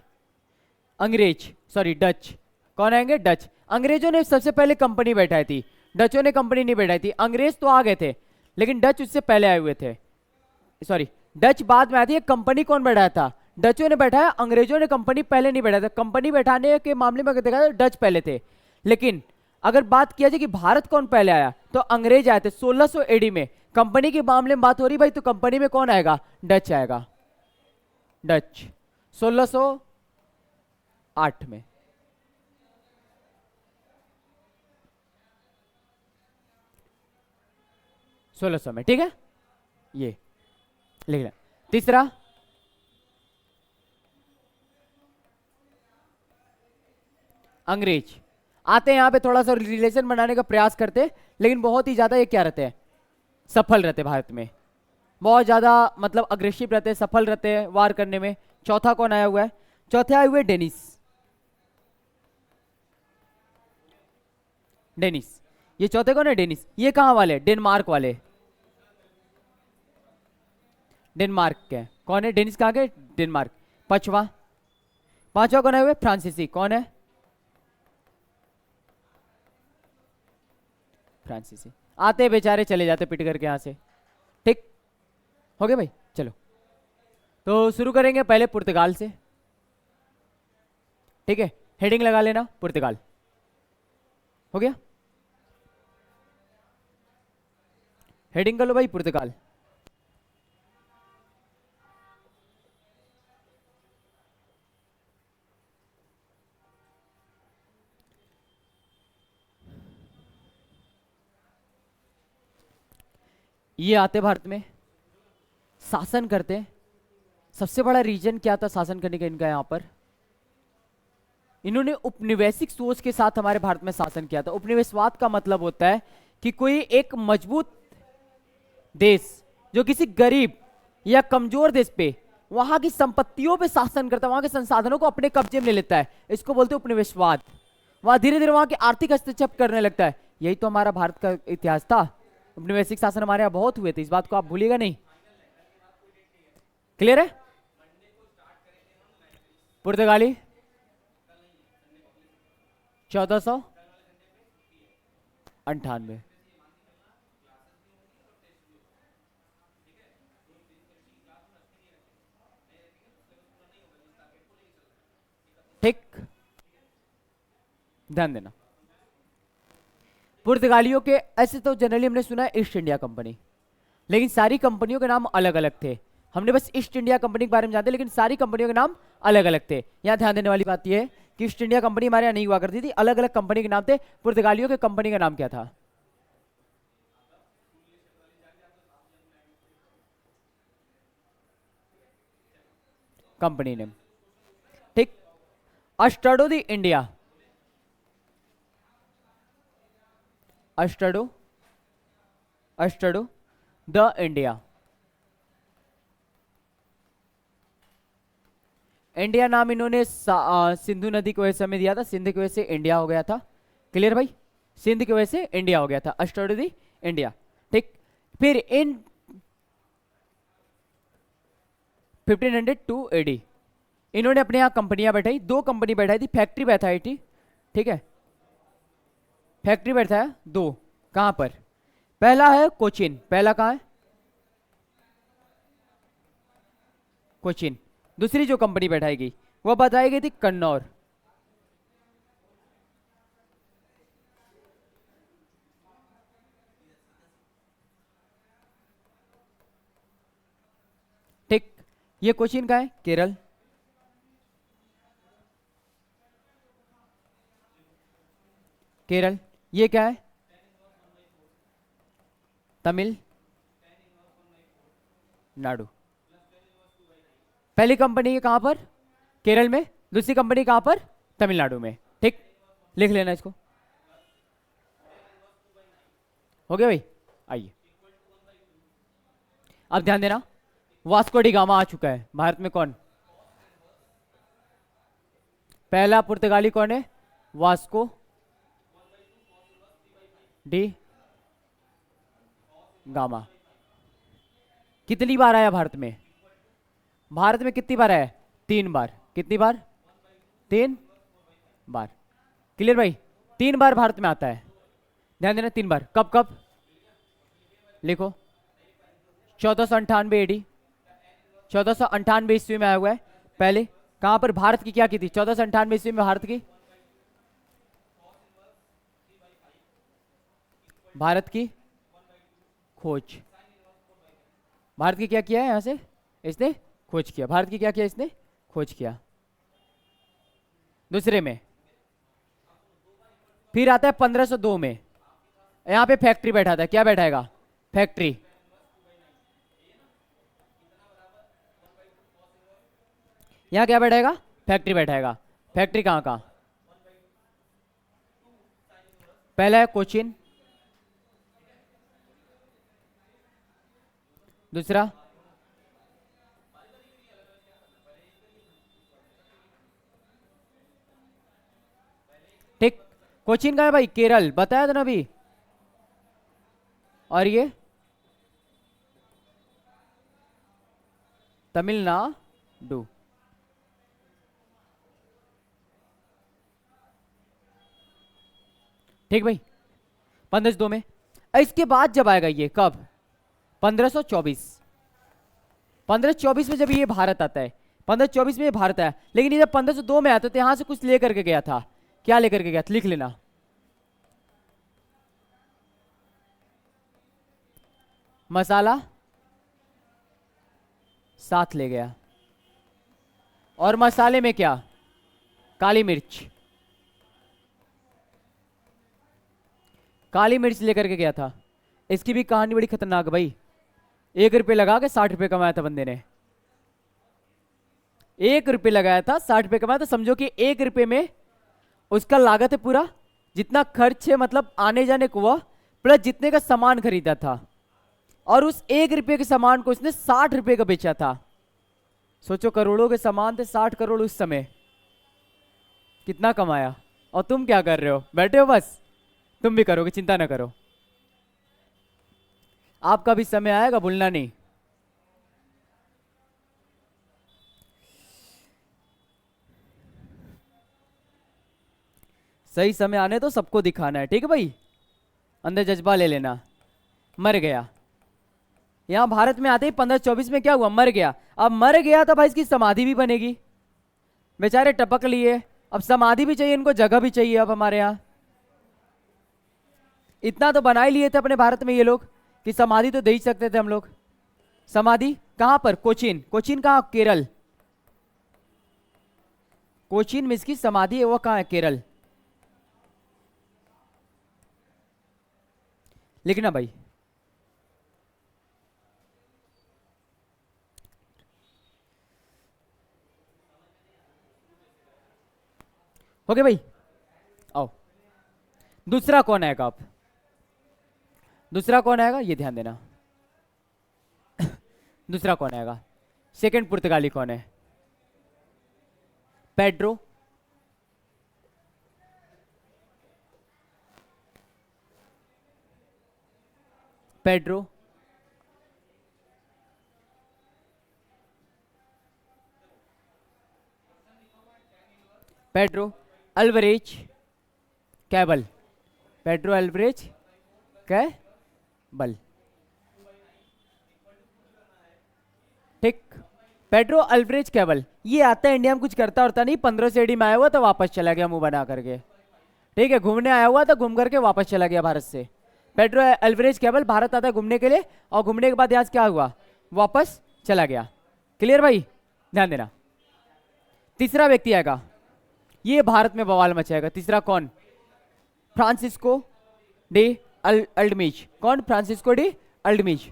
अंग्रेज, सॉरी डच। कौन आएंगे, डच। अंग्रेजों ने सबसे पहले कंपनी बैठाई थी, डचों ने कंपनी नहीं बैठाई थी। अंग्रेज तो आ गए थे लेकिन डच उससे पहले आए हुए थे, सॉरी डच बाद में आए थे। कंपनी कौन बैठाया था, डचों ने बैठाया, अंग्रेजों ने कंपनी पहले नहीं बैठाया था। कंपनी बैठाने के मामले में अगर देखा जाए डच पहले थे, लेकिन अगर बात किया जाए कि भारत कौन पहले आया तो अंग्रेज आए थे 1600 एडी में। कंपनी के मामले में बात हो रही भाई, तो कंपनी में कौन आएगा, डच आएगा, डच 1608 में। सोलह सौ में, ठीक है, ये लिख लें। तीसरा अंग्रेज आते हैं, यहां पे थोड़ा सा रिलेशन बनाने का प्रयास करते हैं, लेकिन बहुत ही ज्यादा ये क्या रहते हैं, सफल रहते हैं भारत में, बहुत ज्यादा मतलब अग्रेसिव रहते हैं, सफल रहते हैं वार करने में। चौथा कौन आया हुआ है, चौथे आए हुए डेनिस, डेनिस। ये चौथे कौन है, डेनिस। ये कहां वाले, डेनमार्क वाले, डेनमार्क के कौन है, डेनिस कहां के, डेनमार्क। पांचवा कौन आए हुए, फ्रांसीसी। कौन है, फ्रांसीसी। आते बेचारे चले जाते पिट करके यहां से। ठीक हो गया भाई, चलो तो शुरू करेंगे पहले पुर्तगाल से। ठीक है, हेडिंग लगा लेना पुर्तगाल। हो गया, हेडिंग कर लो भाई पुर्तगाल। ये आते भारत में, शासन करते। सबसे बड़ा रीजन क्या था शासन करने का इनका, यहां पर इन्होंने उपनिवेशिक सोच के साथ हमारे भारत में शासन किया था। उपनिवेशवाद का मतलब होता है कि कोई एक मजबूत देश जो किसी गरीब या कमजोर देश पे वहां की संपत्तियों पे शासन करता है, वहां के संसाधनों को अपने कब्जे में ले लेता है, इसको बोलते हैं उपनिवेशवाद। वहां धीरे धीरे वहां की आर्थिक हस्तक्षेप करने लगता है। यही तो हमारा भारत का इतिहास था, उपनिवेशिक शासन हमारे यहाँ बहुत हुए थे, इस बात को आप भूलिएगा नहीं। क्लियर है, पुर्तगाली 1498। ठीक, ध्यान देना। पुर्तगालियों के ऐसे तो जनरली हमने सुना है ईस्ट इंडिया कंपनी, लेकिन सारी कंपनियों के नाम अलग अलग थे। हमने बस ईस्ट इंडिया कंपनी के बारे में जानते, लेकिन सारी कंपनियों के नाम अलग अलग थे। यहां ध्यान देने वाली बात यह है कि ईस्ट इंडिया कंपनी हमारे यहाँ नहीं हुआ करती थी, अलग अलग कंपनी के नाम थे। पुर्तगालियों के कंपनी का नाम क्या था, कंपनी नेम। ठीक, अस्टडो द इंडिया, अस्टडो द इंडिया। इंडिया नाम इन्होंने सिंधु नदी की वजह से हमें दिया था, सिंध की वजह से इंडिया हो गया था। क्लियर भाई, सिंध की वजह से इंडिया हो गया था, अस्टडो द इंडिया। ठीक, फिर इन 1502 एडी इन्होंने अपने यहाँ कंपनियां बैठाई, दो कंपनी बैठाई थी, फैक्ट्री बैठाई थी। ठीक है। फैक्ट्री बैठा है दो, कहां पर? पहला है कोचिन, पहला कहां है? कोचिन। दूसरी जो कंपनी बैठाएगी वो बताई गई थी कन्नौर। ठीक, ये कोचिन का है, केरल। केरल। ये क्या है? तमिल नाडु। पहली कंपनी है कहां पर? केरल में। दूसरी कंपनी कहां पर? तमिलनाडु में। ठीक, लिख लेना इसको। हो गया भाई? आइए अब ध्यान देना, वास्को डी गामा आ चुका है भारत में। कौन? पहला पुर्तगाली कौन है? Vasco D gamma. कितनी बार आया भारत में? भारत में कितनी बार आया? 3 बार। कितनी बार? 3 बार। क्लियर भाई? 3 बार भारत में आता है, ध्यान देना 3 बार। कब कब? लिखो, 1498 एडी, 1498 ईस्वी में आया हुआ है। पहले कहां पर भारत की क्या की थी 1498 ईस्वी में? भारत की, भारत की खोज। भारत की क्या किया है? यहां से इसने खोज किया। भारत की क्या किया इसने? खोज किया। दूसरे में फिर आता है 1502 में, यहां पे फैक्ट्री बैठा था। क्या बैठाएगा? फैक्ट्री। यहां क्या बैठाएगा? फैक्ट्री बैठाएगा। फैक्ट्री कहां का? पहला है कोचिन, दूसरा ठीक। कोचिन का है भाई केरल, बताया था ना अभी। और ये तमिलनाडु। ठीक भाई, 1502 में। इसके बाद जब आएगा ये कब? 1524। 1524 में जब ये भारत आता है, 1524 में ये भारत आया। लेकिन ये जब 1502 में आता तो यहां से कुछ लेकर के गया था। क्या लेकर के गया था? लिख लेना, मसाला साथ ले गया। और मसाले में क्या? काली मिर्च। काली मिर्च लेकर के गया था। इसकी भी कहानी बड़ी खतरनाक भाई। 1 रुपये लगा के 60 रुपये कमाया था बंदे ने। 1 रुपये लगाया था, 60 रुपये कमाया था। समझो कि 1 रुपये में उसका लागत है पूरा, जितना खर्च है मतलब आने जाने को हुआ, प्लस जितने का सामान खरीदा था। और उस 1 रुपये के सामान को उसने 60 रुपये का बेचा था। सोचो, करोड़ों के सामान थे, 60 करोड़ उस समय, कितना कमाया। और तुम क्या कर रहे हो? बैठे हो बस। तुम भी करोगे, चिंता ना करो, आपका भी समय आएगा, भूलना नहीं। सही समय आने तो सबको दिखाना है, ठीक है भाई? अंदर जज्बा ले लेना। मर गया, यहां भारत में आते ही 1524 में क्या हुआ? मर गया। अब मर गया तो भाई इसकी समाधि भी बनेगी। बेचारे टपक लिए, अब समाधि भी चाहिए इनको, जगह भी चाहिए। अब हमारे यहाँ इतना तो बना ही लिए थे अपने भारत में ये लोग कि समाधि तो दे ही सकते थे हम लोग। समाधि कहां पर? कोचीन। कोचीन कहां? केरल। कोचीन में इसकी समाधि है, वो कहां है? केरल। लिखना भाई। हो गया भाई? आओ, दूसरा कौन आएगा? आप दूसरा कौन आएगा ये ध्यान देना। दूसरा कौन आएगा? सेकंड पुर्तगाली कौन है? Pedro Pedro Pedro Alvares Cabral, Pedro Alvares Cabral, ठीक। पेड्रो अल्वारेज कैबल ये आता है इंडिया में, कुछ करता होता नहीं, 1500 एडी में आया हुआ तो वापस चला गया मुंह बना करके, ठीक है। घूमने आया हुआ तो घूम करके वापस चला गया भारत से। पेड्रो अल्वारेज कैबल भारत आता है घूमने के लिए, और घूमने के बाद यहाँ क्या हुआ, वापस चला गया। क्लियर भाई, ध्यान देना। तीसरा व्यक्ति आएगा, ये भारत में बवाल मचाएगा। तीसरा कौन, फ्रांसिस्को डी अल्डमिज। कौन, Francisco de Almeida.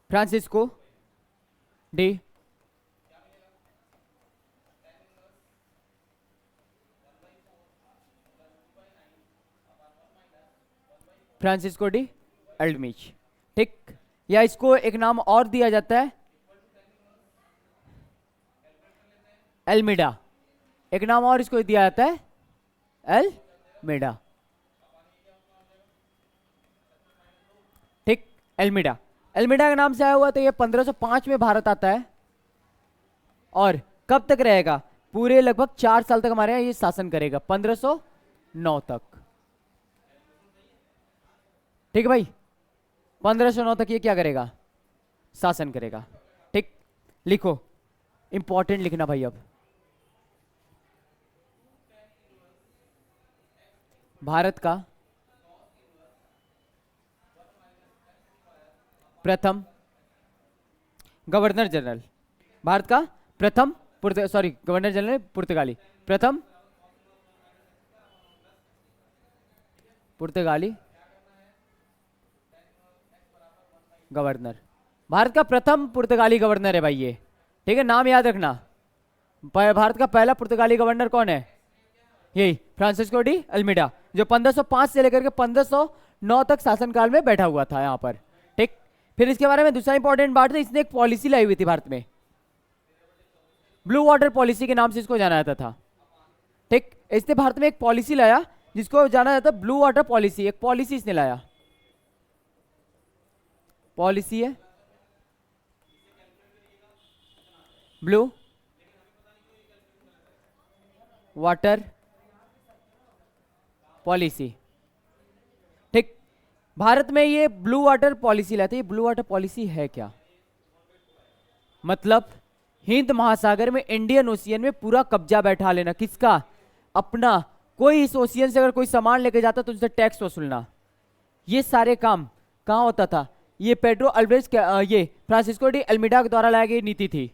Francisco de Francisco de Almeida, ठीक। या इसको एक नाम और दिया जाता है, एल्मिडा। एक नाम और इसको दिया जाता है, एल्मिडा, ठीक। एल्मिडा, एल्मिडा के नाम से आया हुआ। तो ये 1505 में भारत आता है, और कब तक रहेगा, पूरे लगभग 4 साल तक हमारे यहाँ ये शासन करेगा, 1509 तक, ठीक है भाई। 1509 तक ये क्या करेगा, शासन करेगा, ठीक। लिखो, इंपॉर्टेंट लिखना भाई। अब भारत का प्रथम गवर्नर जनरल, भारत का प्रथम गवर्नर जनरल पुर्तगाली, प्रथम पुर्तगाली गवर्नर, भारत का प्रथम पुर्तगाली गवर्नर है भाई ये, ठीक है। नाम याद रखना, भारत का पहला पुर्तगाली गवर्नर कौन है, यही फ्रांसिस्को डी अल्मीडा, जो 1505 से लेकर के 1509 तक शासनकाल में बैठा हुआ था यहाँ पर, ठीक। फिर इसके बारे में दूसरा इंपॉर्टेंट बात है, इसने एक पॉलिसी लाई हुई थी भारत में, ब्लू वाटर पॉलिसी के नाम से इसको जाना जाता था, ठीक। इसने भारत में एक पॉलिसी लाया जिसको जाना जाता है ब्लू वाटर पॉलिसी। एक पॉलिसी इसने लाया, पॉलिसी है ब्लू वाटर पॉलिसी, ठीक। भारत में ये ब्लू वाटर पॉलिसी लाते हैं। ये ब्लू वाटर पॉलिसी है क्या, मतलब हिंद महासागर में, इंडियन ओशियन में पूरा कब्जा बैठा लेना, किसका, अपना। कोई इस ओशियन से अगर कोई सामान लेके जाता तो उनसे टैक्स वसूलना, ये सारे काम कहाँ होता था, ये पेड्रो अल्वारेज, ये फ्रांसिस्को डी अल्मीडा के द्वारा लाई गई नीति थी,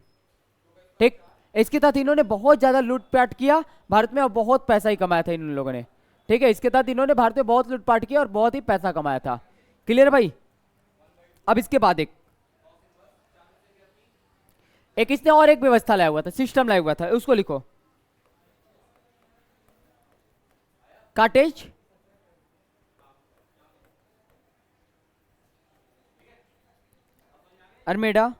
ठीक। इसके तहत इन्होंने बहुत ज्यादा लूटपाट किया भारत में, और बहुत पैसा ही कमाया था इन लोगों ने, ठीक है। इसके तहत इन्होंने भारत में बहुत लूटपाट किया और बहुत ही पैसा कमाया था। क्लियर भाई। अब इसके बाद एक इसने और एक व्यवस्था लाया हुआ था, सिस्टम लाया हुआ था, उसको लिखो, काटेज अल्मीडा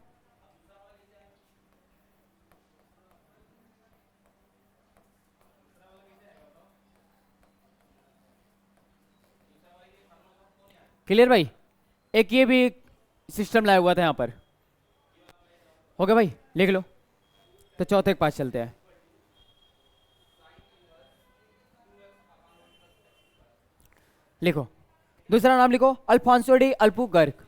क्लियर भाई। एक ये भी सिस्टम लाया हुआ था यहां पर, हो गया भाई, लिख लो। तो चौथे के पास चलते हैं, लिखो दूसरा नाम लिखो, Afonso de Albuquerque.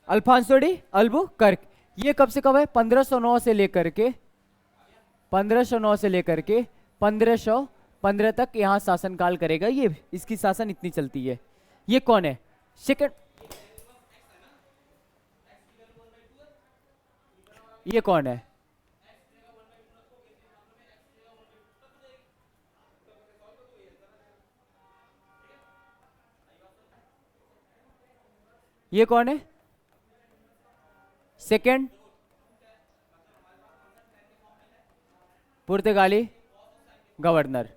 Afonso de Albuquerque, ये कब से कब है, 1509 से लेकर के 1509 से लेकर के 1515 तक यहाँ शासनकाल करेगा। ये इसकी शासन इतनी चलती है। ये कौन है, सेकंड, ये कौन है, ये कौन है, सेकंड पुर्तगाली गवर्नर।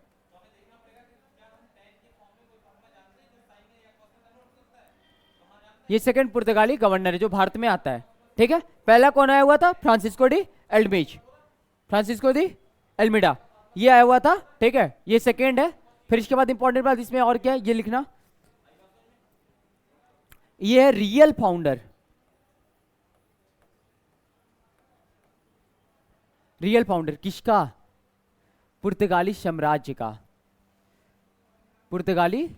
ये सेकंड पुर्तगाली गवर्नर है जो भारत में आता है। ठीक है, पहला कौन आया हुआ था? फ्रांसिस्को डी एल्डमिज, फ्रांसिस्को डी एल्मिडा, ये आया हुआ था। ठीक है, ये सेकंड है। फिर इसके बाद इंपॉर्टेंट बात इसमें और क्या है, ये लिखना, ये है रियल फाउंडर। रियल फाउंडर किसका? पुर्तगाली साम्राज्य का। पुर्तगाली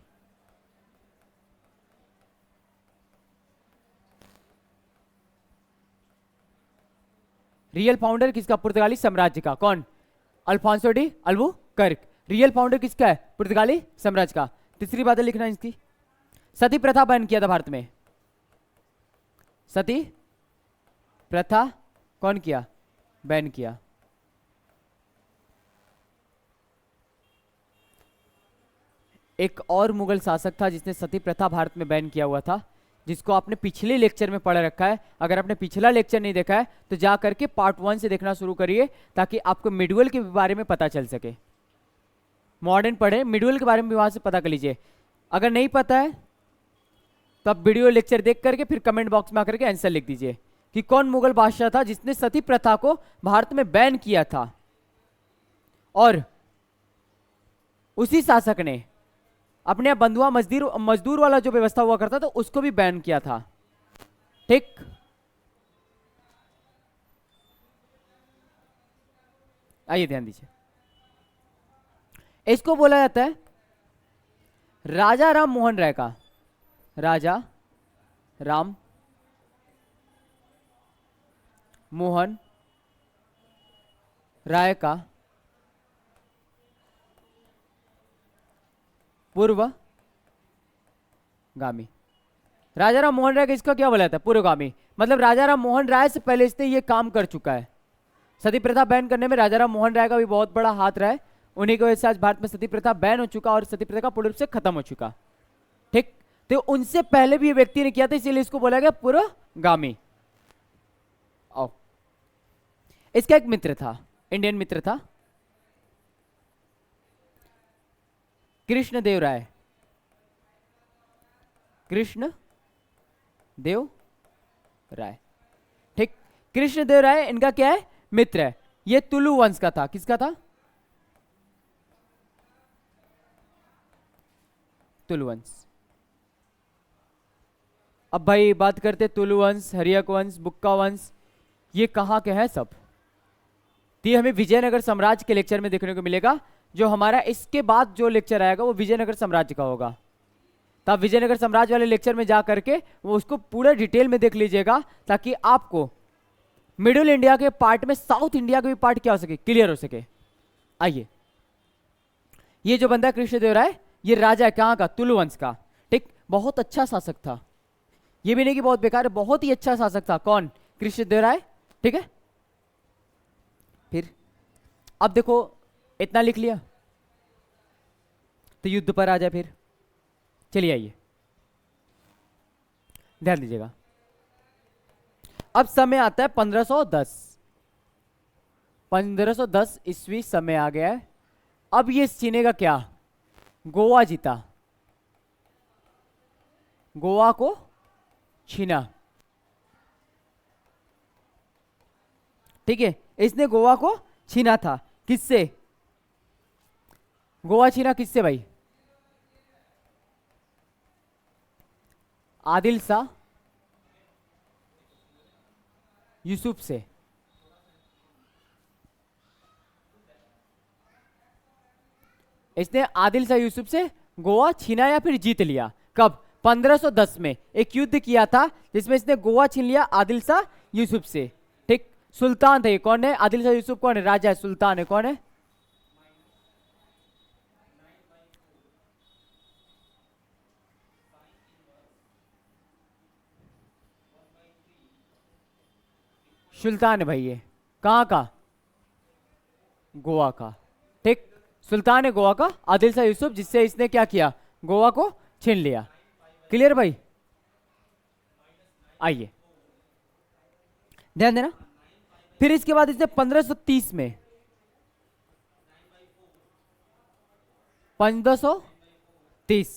रियल फाउंडर किसका? पुर्तगाली साम्राज्य का। कौन? Afonso de Albuquerque. Real founder किसका है? पुर्तगाली साम्राज्य का। तीसरी बात लिखना इसकी, सती प्रथा बैन किया था भारत में। सती प्रथा कौन किया? बैन किया। एक और मुगल शासक था जिसने सती प्रथा भारत में बैन किया हुआ था, जिसको आपने पिछले लेक्चर में पढ़ रखा है। अगर आपने पिछला लेक्चर नहीं देखा है तो जा करके पार्ट 1 से देखना शुरू करिए, ताकि आपको मिडवल के बारे में पता चल सके। मॉडर्न पढ़े, मिडवल के बारे में भी वहां से पता कर लीजिए। अगर नहीं पता है तो आप वीडियो लेक्चर देख करके फिर कमेंट बॉक्स में आकर के आंसर लिख दीजिए कि कौन मुगल बादशाह था जिसने सती प्रथा को भारत में बैन किया था, और उसी शासक ने अपने बंधुआ मजदूर वाला जो व्यवस्था हुआ करता था उसको भी बैन किया था। ठीक, आइए ध्यान दीजिए। इसको बोला जाता है राजा राम मोहन राय का। राजा राम मोहन राय का पूर्वगामी। राजा राम मोहन राय का इसका क्या बोला जाता है? पूर्वगामी। मतलब राजा राम मोहन राय से पहले इसने ये काम कर चुका है। सती प्रथा बैन करने में राजा राम मोहन राय का भी बहुत बड़ा हाथ रहा है। उन्हीं की वजह से आज भारत में सती प्रथा बैन हो चुका और सती प्रथा पूर्ण रूप से खत्म हो चुका। ठीक, तो उनसे पहले भी व्यक्ति ने किया था, इसीलिए इसको बोला गया पूर्वगामी। आओ, इसका एक मित्र था, इंडियन मित्र था, कृष्ण देव राय। कृष्ण देव राय। ठीक, कृष्ण देव राय इनका क्या है? मित्र है। ये तुलु वंश का था। किसका था? तुलु वंश। अब भाई बात करते तुलु वंश, हरियक वंश, बुक्का वंश, ये कहां के हैं सब? तो ये हमें विजयनगर साम्राज्य के लेक्चर में देखने को मिलेगा। जो हमारा इसके बाद जो लेक्चर आएगा वो विजयनगर साम्राज्य का होगा। तो आप विजयनगर साम्राज्य वाले लेक्चर में जा करके वो उसको पूरा डिटेल में देख लीजिएगा, ताकि आपको मिडिल इंडिया के पार्ट में साउथ इंडिया का भी पार्ट क्या हो सके, क्लियर हो सके। आइए, ये जो बंदा कृष्णदेव राय, ये राजा है कहां का? तुलु वंश का। ठीक, बहुत अच्छा शासक था। ये भी नहीं कि बहुत बेकार है, बहुत ही अच्छा शासक था। कौन? कृष्णदेव राय। ठीक है, फिर अब देखो इतना लिख लिया तो युद्ध पर आ जाए। फिर चलिए आइए, ध्यान दीजिएगा। अब समय आता है 1510। 1510 ईस्वी समय आ गया है। अब ये छीनेगा क्या? गोवा जीता, गोवा को छीना। ठीक है, इसने गोवा को छीना था। किससे? गोवा छीना किससे भाई? आदिल शाह यूसुफ से। इसने आदिल शाह यूसुफ से गोवा छीना या फिर जीत लिया। कब? 1510 में एक युद्ध किया था जिसमें इसने गोवा छीन लिया आदिल शाह यूसुफ से। ठीक, सुल्तान थे। कौन है? आदिल शाह यूसुफ कौन है? राजा है। सुल्तान है। कौन है? सुल्तान है भाई। ये कहां का? गोवा का। ठीक, सुल्तान है गोवा का, आदिल शाह यूसुफ, जिससे इसने क्या किया? गोवा को छीन लिया। क्लियर भाई? आइए ध्यान देना। फिर इसके बाद इसने 1530 में 1530।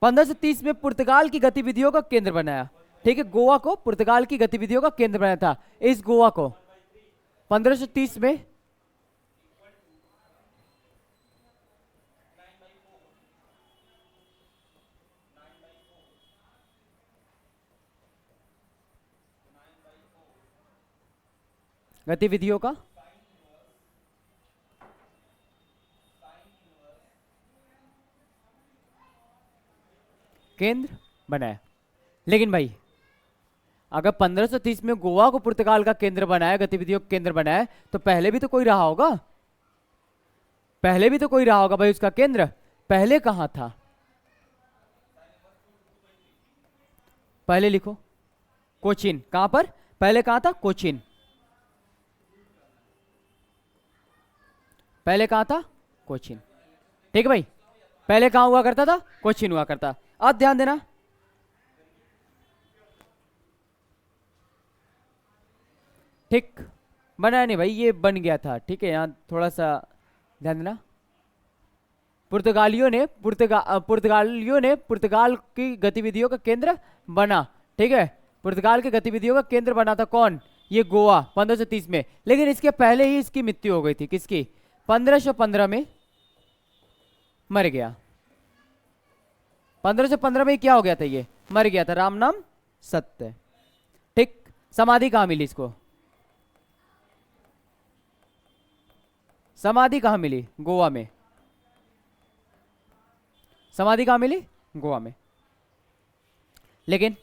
1530 में पुर्तगाल की गतिविधियों का केंद्र बनाया। ठीक है, गोवा को पुर्तगाल की गतिविधियों का केंद्र बनाया था। इस गोवा को 1530 में गतिविधियों का केंद्र बनाया। लेकिन भाई अगर 1530 में गोवा को पुर्तगाल का केंद्र बनाया, गतिविधियों का केंद्र बनाया, तो पहले भी तो कोई रहा होगा। पहले भी तो कोई रहा होगा भाई उसका केंद्र। पहले कहां था? पहले लिखो कोचीन। कहां पर पहले कहां था? कोचीन। पहले कहां था? कोचीन। ठीक है भाई, पहले कहां हुआ करता था? कोचीन हुआ करता। अब ध्यान देना, ठीक बनाया नहीं भाई, ये बन गया था। ठीक है, यहां थोड़ा सा ध्यान देना। पुर्तगालियों ने पुर्तगाल की गतिविधियों का केंद्र बना। ठीक है, पुर्तगाल की गतिविधियों का केंद्र बना था कौन? ये गोवा 1530 में। लेकिन इसके पहले ही इसकी मृत्यु हो गई थी। किसकी? 1515 में मर गया। 1515 में क्या हो गया था? ये मर गया था। राम नाम सत्य। ठीक, समाधि कहां मिली इसको? समाधि कहां मिली? गोवा में। समाधि कहां मिली? गोवा में। लेकिन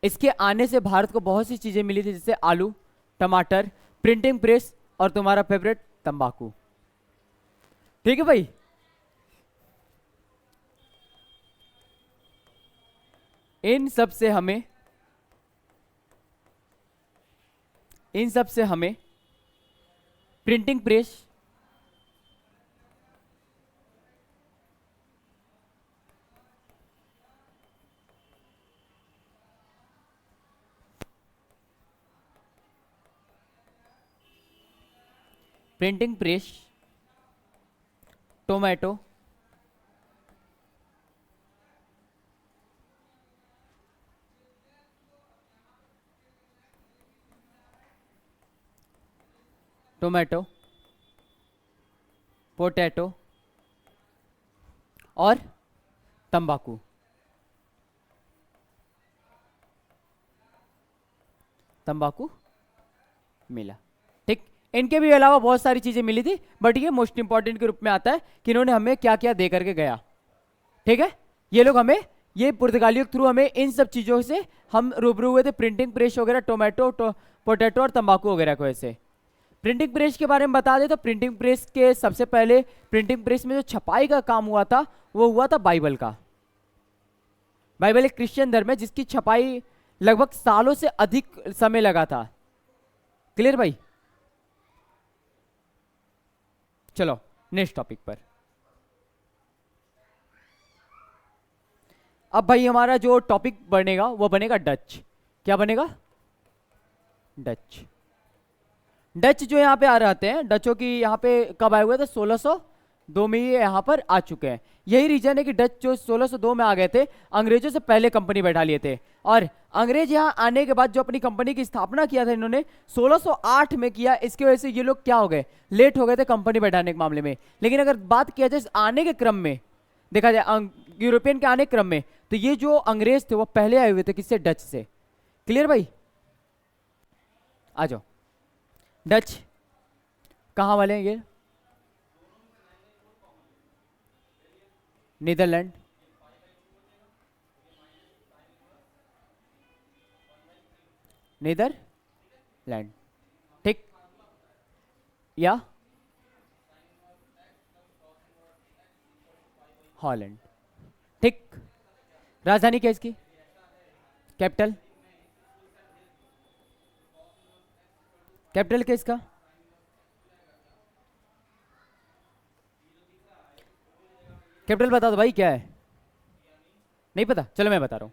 इसके आने से भारत को बहुत सी चीजें मिली थी, जैसे आलू, टमाटर, प्रिंटिंग प्रेस और तुम्हारा फेवरेट तंबाकू। ठीक है भाई, इन सब से हमें प्रिंटिंग प्रेस, टोमेटो, पोटैटो और तंबाकू मिला। ठीक, इनके भी अलावा बहुत सारी चीजें मिली थी, बट ये मोस्ट इंपॉर्टेंट के रूप में आता है कि इन्होंने हमें क्या क्या दे करके गया। ठीक है, ये लोग हमें, ये पुर्तगालियों के थ्रू हमें इन सब चीजों से हम रूबरू हुए थे। प्रिंटिंग प्रेस वगैरह, टोमेटो, पोटैटो और तंबाकू वगैरह को। ऐसे प्रिंटिंग प्रेस के बारे में बता दे तो प्रिंटिंग प्रेस के सबसे पहले प्रिंटिंग प्रेस में जो छपाई का काम हुआ था वो हुआ था बाइबल का। बाइबल एक क्रिश्चियन धर्म है जिसकी छपाई लगभग सालों से अधिक समय लगा था। क्लियर भाई? चलो नेक्स्ट टॉपिक पर। अब भाई हमारा जो टॉपिक बनेगा वो बनेगा डच। क्या बनेगा? डच। डच जो यहाँ पे आ रहते हैं, डचों की यहाँ पे कब आए हुए थे? 1602 में ये यहाँ पर आ चुके हैं। यही रीजन है कि डच जो 1602 में आ गए थे, अंग्रेजों से पहले कंपनी बैठा लिए थे। और अंग्रेज यहाँ आने के बाद जो अपनी कंपनी की स्थापना किया था इन्होंने 1608 में किया। इसकी वजह से ये लोग क्या हो गए? लेट हो गए थे कंपनी बैठाने के मामले में। लेकिन अगर बात किया जाए आने के क्रम में, देखा जाए यूरोपियन के आने के क्रम में, तो ये जो अंग्रेज थे वो पहले आए हुए थे। किससे? डच से। क्लियर भाई? आ जाओ। डच कहां वाले हैं ये? Netherland, Netherland. ठीक, या हॉलैंड। ठीक, राजधानी क्या है इसकी? कैपिटल? कैपिटल क्या इसका? कैपिटल बता दो भाई, क्या है? नहीं पता? चलो मैं बता रहा हूं।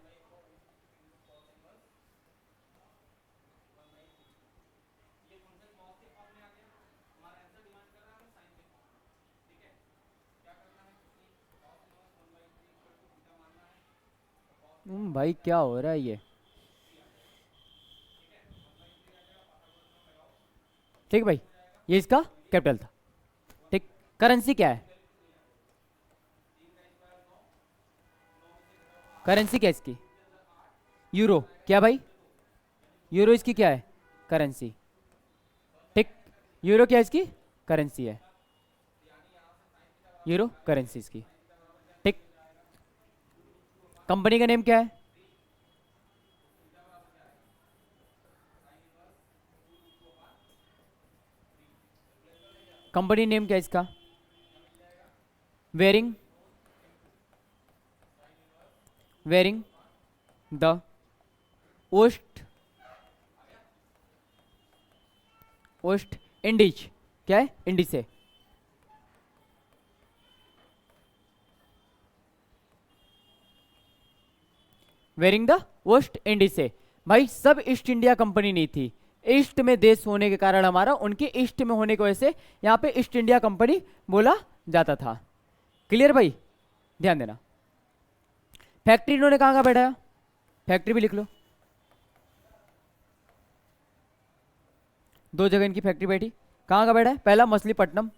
भाई क्या हो रहा है ये। ठीक भाई, ये इसका कैपिटल था। ठीक, करेंसी क्या है? करेंसी क्या है इसकी? यूरो। क्या भाई? यूरो इसकी क्या है? करेंसी। ठीक, यूरो क्या है इसकी? करेंसी है। यूरो करेंसी इसकी। ठीक, कंपनी का नेम क्या है? कंपनी नेम क्या है इसका? वेरिंग, वेरिंग द ओस्ट, ओस्ट इंडीज। क्या है? इंडीज से। वेरिंग द वेस्ट इंडीज से। भाई सब ईस्ट इंडिया कंपनी नहीं थी, ईस्ट में देश होने के कारण हमारा, उनके ईस्ट में होने की वजह से यहाँ पे ईस्ट इंडिया कंपनी बोला जाता था। क्लियर भाई? ध्यान देना। फैक्ट्री इन्होंने कहाँ कहाँ बैठाया? फैक्ट्री भी लिख लो। दो जगह इनकी फैक्ट्री बैठी। कहाँ कहाँ बैठा है? पहला मछलीपट्टनम,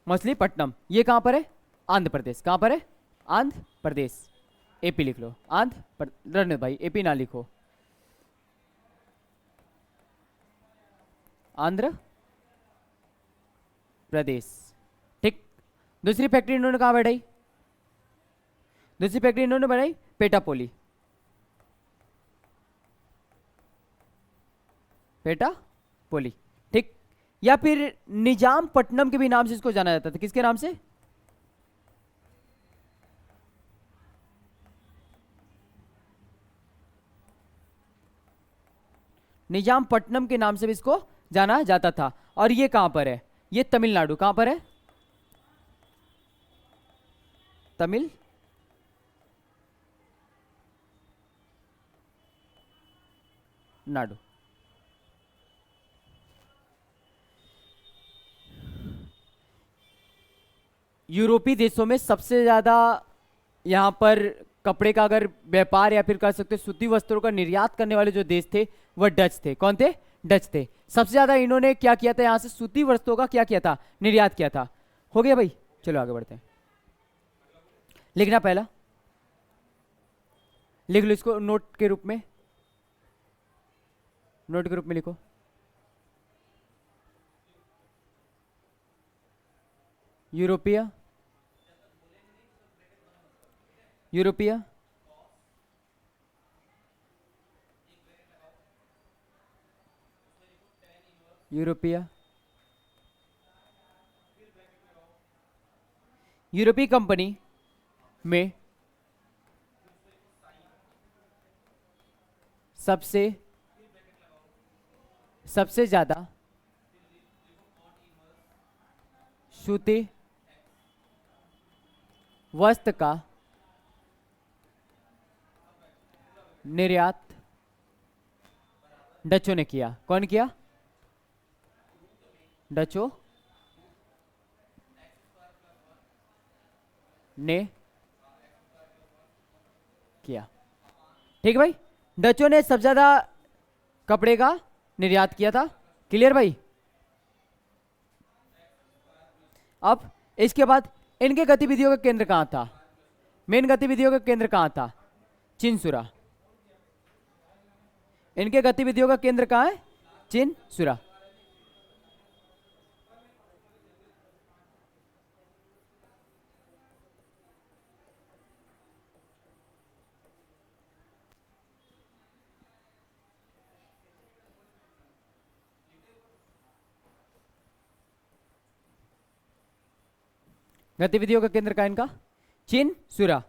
मछलीपट्टनम। ये कहां पर है? आंध्र प्रदेश। कहां पर है? आंध्र प्रदेश। एपी लिख लो। आंध्र प्रदेश भाई, एपी ना लिखो, आंध्र प्रदेश। ठीक, दूसरी फैक्ट्री इन्होंने कहां बैठाई? दूसरी फैक्ट्री इन्होंने बनाई पेटापोली, पेटापोली। ठीक, या फिर निजामपट्टनम के भी नाम से इसको जाना जाता था। किसके नाम से? निजामपट्टनम के नाम से भी इसको जाना जाता था। और ये कहां पर है? ये तमिलनाडु। कहां पर है? तमिलनाडु। यूरोपीय देशों में सबसे ज्यादा यहाँ पर कपड़े का अगर व्यापार या फिर कह सकते सूती वस्त्रों का निर्यात करने वाले जो देश थे वह डच थे। कौन थे? डच थे। सबसे ज्यादा इन्होंने क्या किया था? यहाँ से सूती वस्त्रों का क्या किया था? निर्यात किया था। हो गया भाई, चलो आगे बढ़ते हैं। लिखना पहला, लिख लो इसको नोट के रूप में, नोट के रूप में लिखो। यूरोपीय, यूरोपीय यूरोपीय यूरोपीय कंपनी में सबसे सबसे ज्यादा सूती वस्त्र का निर्यात डचों ने किया। कौन किया? डचों ने किया। ठीक है भाई, डचों ने सबसे ज्यादा कपड़े का निर्यात किया था। क्लियर भाई? अब इसके बाद इनके गतिविधियों का केंद्र कहां था? मेन गतिविधियों का केंद्र कहां था? चिनसुरा। इनके गतिविधियों का केंद्र कहां है? चिनसुरा। गतिविधियों का केंद्र कहां इनका? चिनसुरा।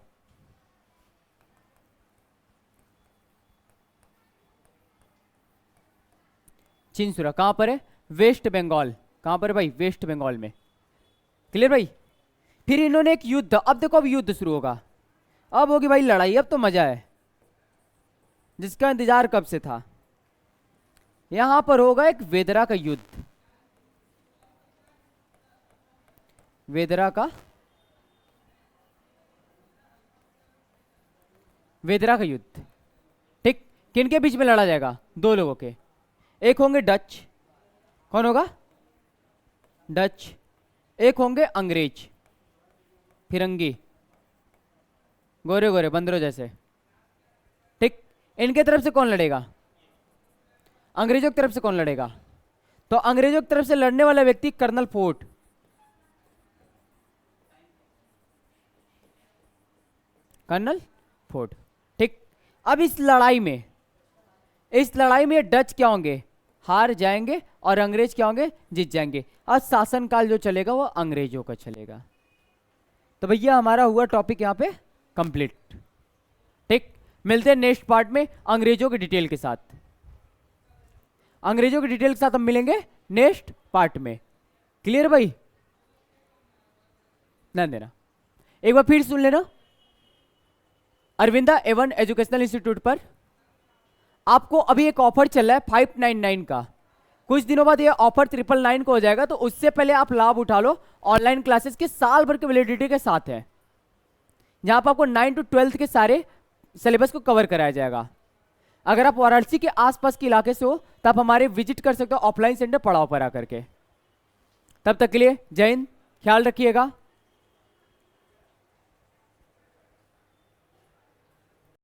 चिनसुरा कहां पर है? वेस्ट बंगाल। कहां पर है भाई? वेस्ट बंगाल में। क्लियर भाई? फिर इन्होंने एक युद्ध, अब देखो अब युद्ध शुरू होगा, अब होगी भाई लड़ाई। अब तो मजा है, जिसका इंतजार कब से था। यहां पर होगा एक वेदरा का युद्ध, वेदरा का युद्ध। ठीक, किनके बीच में लड़ा जाएगा? दो लोगों के। एक होंगे डच, कौन होगा? डच। एक होंगे अंग्रेज, फिरंगी, गोरे गोरे बंदरों जैसे। ठीक, इनके तरफ से कौन लड़ेगा? अंग्रेजों की तरफ से कौन लड़ेगा? तो अंग्रेजों की तरफ से लड़ने वाला व्यक्ति कर्नल फोर्ट। Colonel fort. ठीक, अब इस लड़ाई में डच क्या होंगे? हार जाएंगे, और अंग्रेज क्या होंगे? जीत जाएंगे। और शासनकाल जो चलेगा वो अंग्रेजों का चलेगा। तो भैया हमारा हुआ टॉपिक यहां पे कंप्लीट। ठीक, मिलते हैं नेक्स्ट पार्ट में अंग्रेजों की डिटेल के साथ। अंग्रेजों की डिटेल के साथ हम मिलेंगे नेक्स्ट पार्ट में। क्लियर भाई? ध्यान देना, एक बार फिर सुन लेना। अरविंदा एवन एजुकेशनल इंस्टीट्यूट पर आपको अभी एक ऑफर चल रहा है 599 का। कुछ दिनों बाद ये ऑफर 999 को हो जाएगा, तो उससे पहले आप लाभ उठा लो। ऑनलाइन क्लासेस के साल भर के वैलिडिटी के साथ है, जहां पर आपको 9 to 12 के सारे सिलेबस को कवर कराया जाएगा। अगर आप वाराणसी के आसपास के इलाके से हो तो आप हमारे विजिट कर सकते हो ऑफलाइन सेंटर पड़ाव पर आकर के। तब तक के लिए जय हिंद, ख्याल रखिएगा।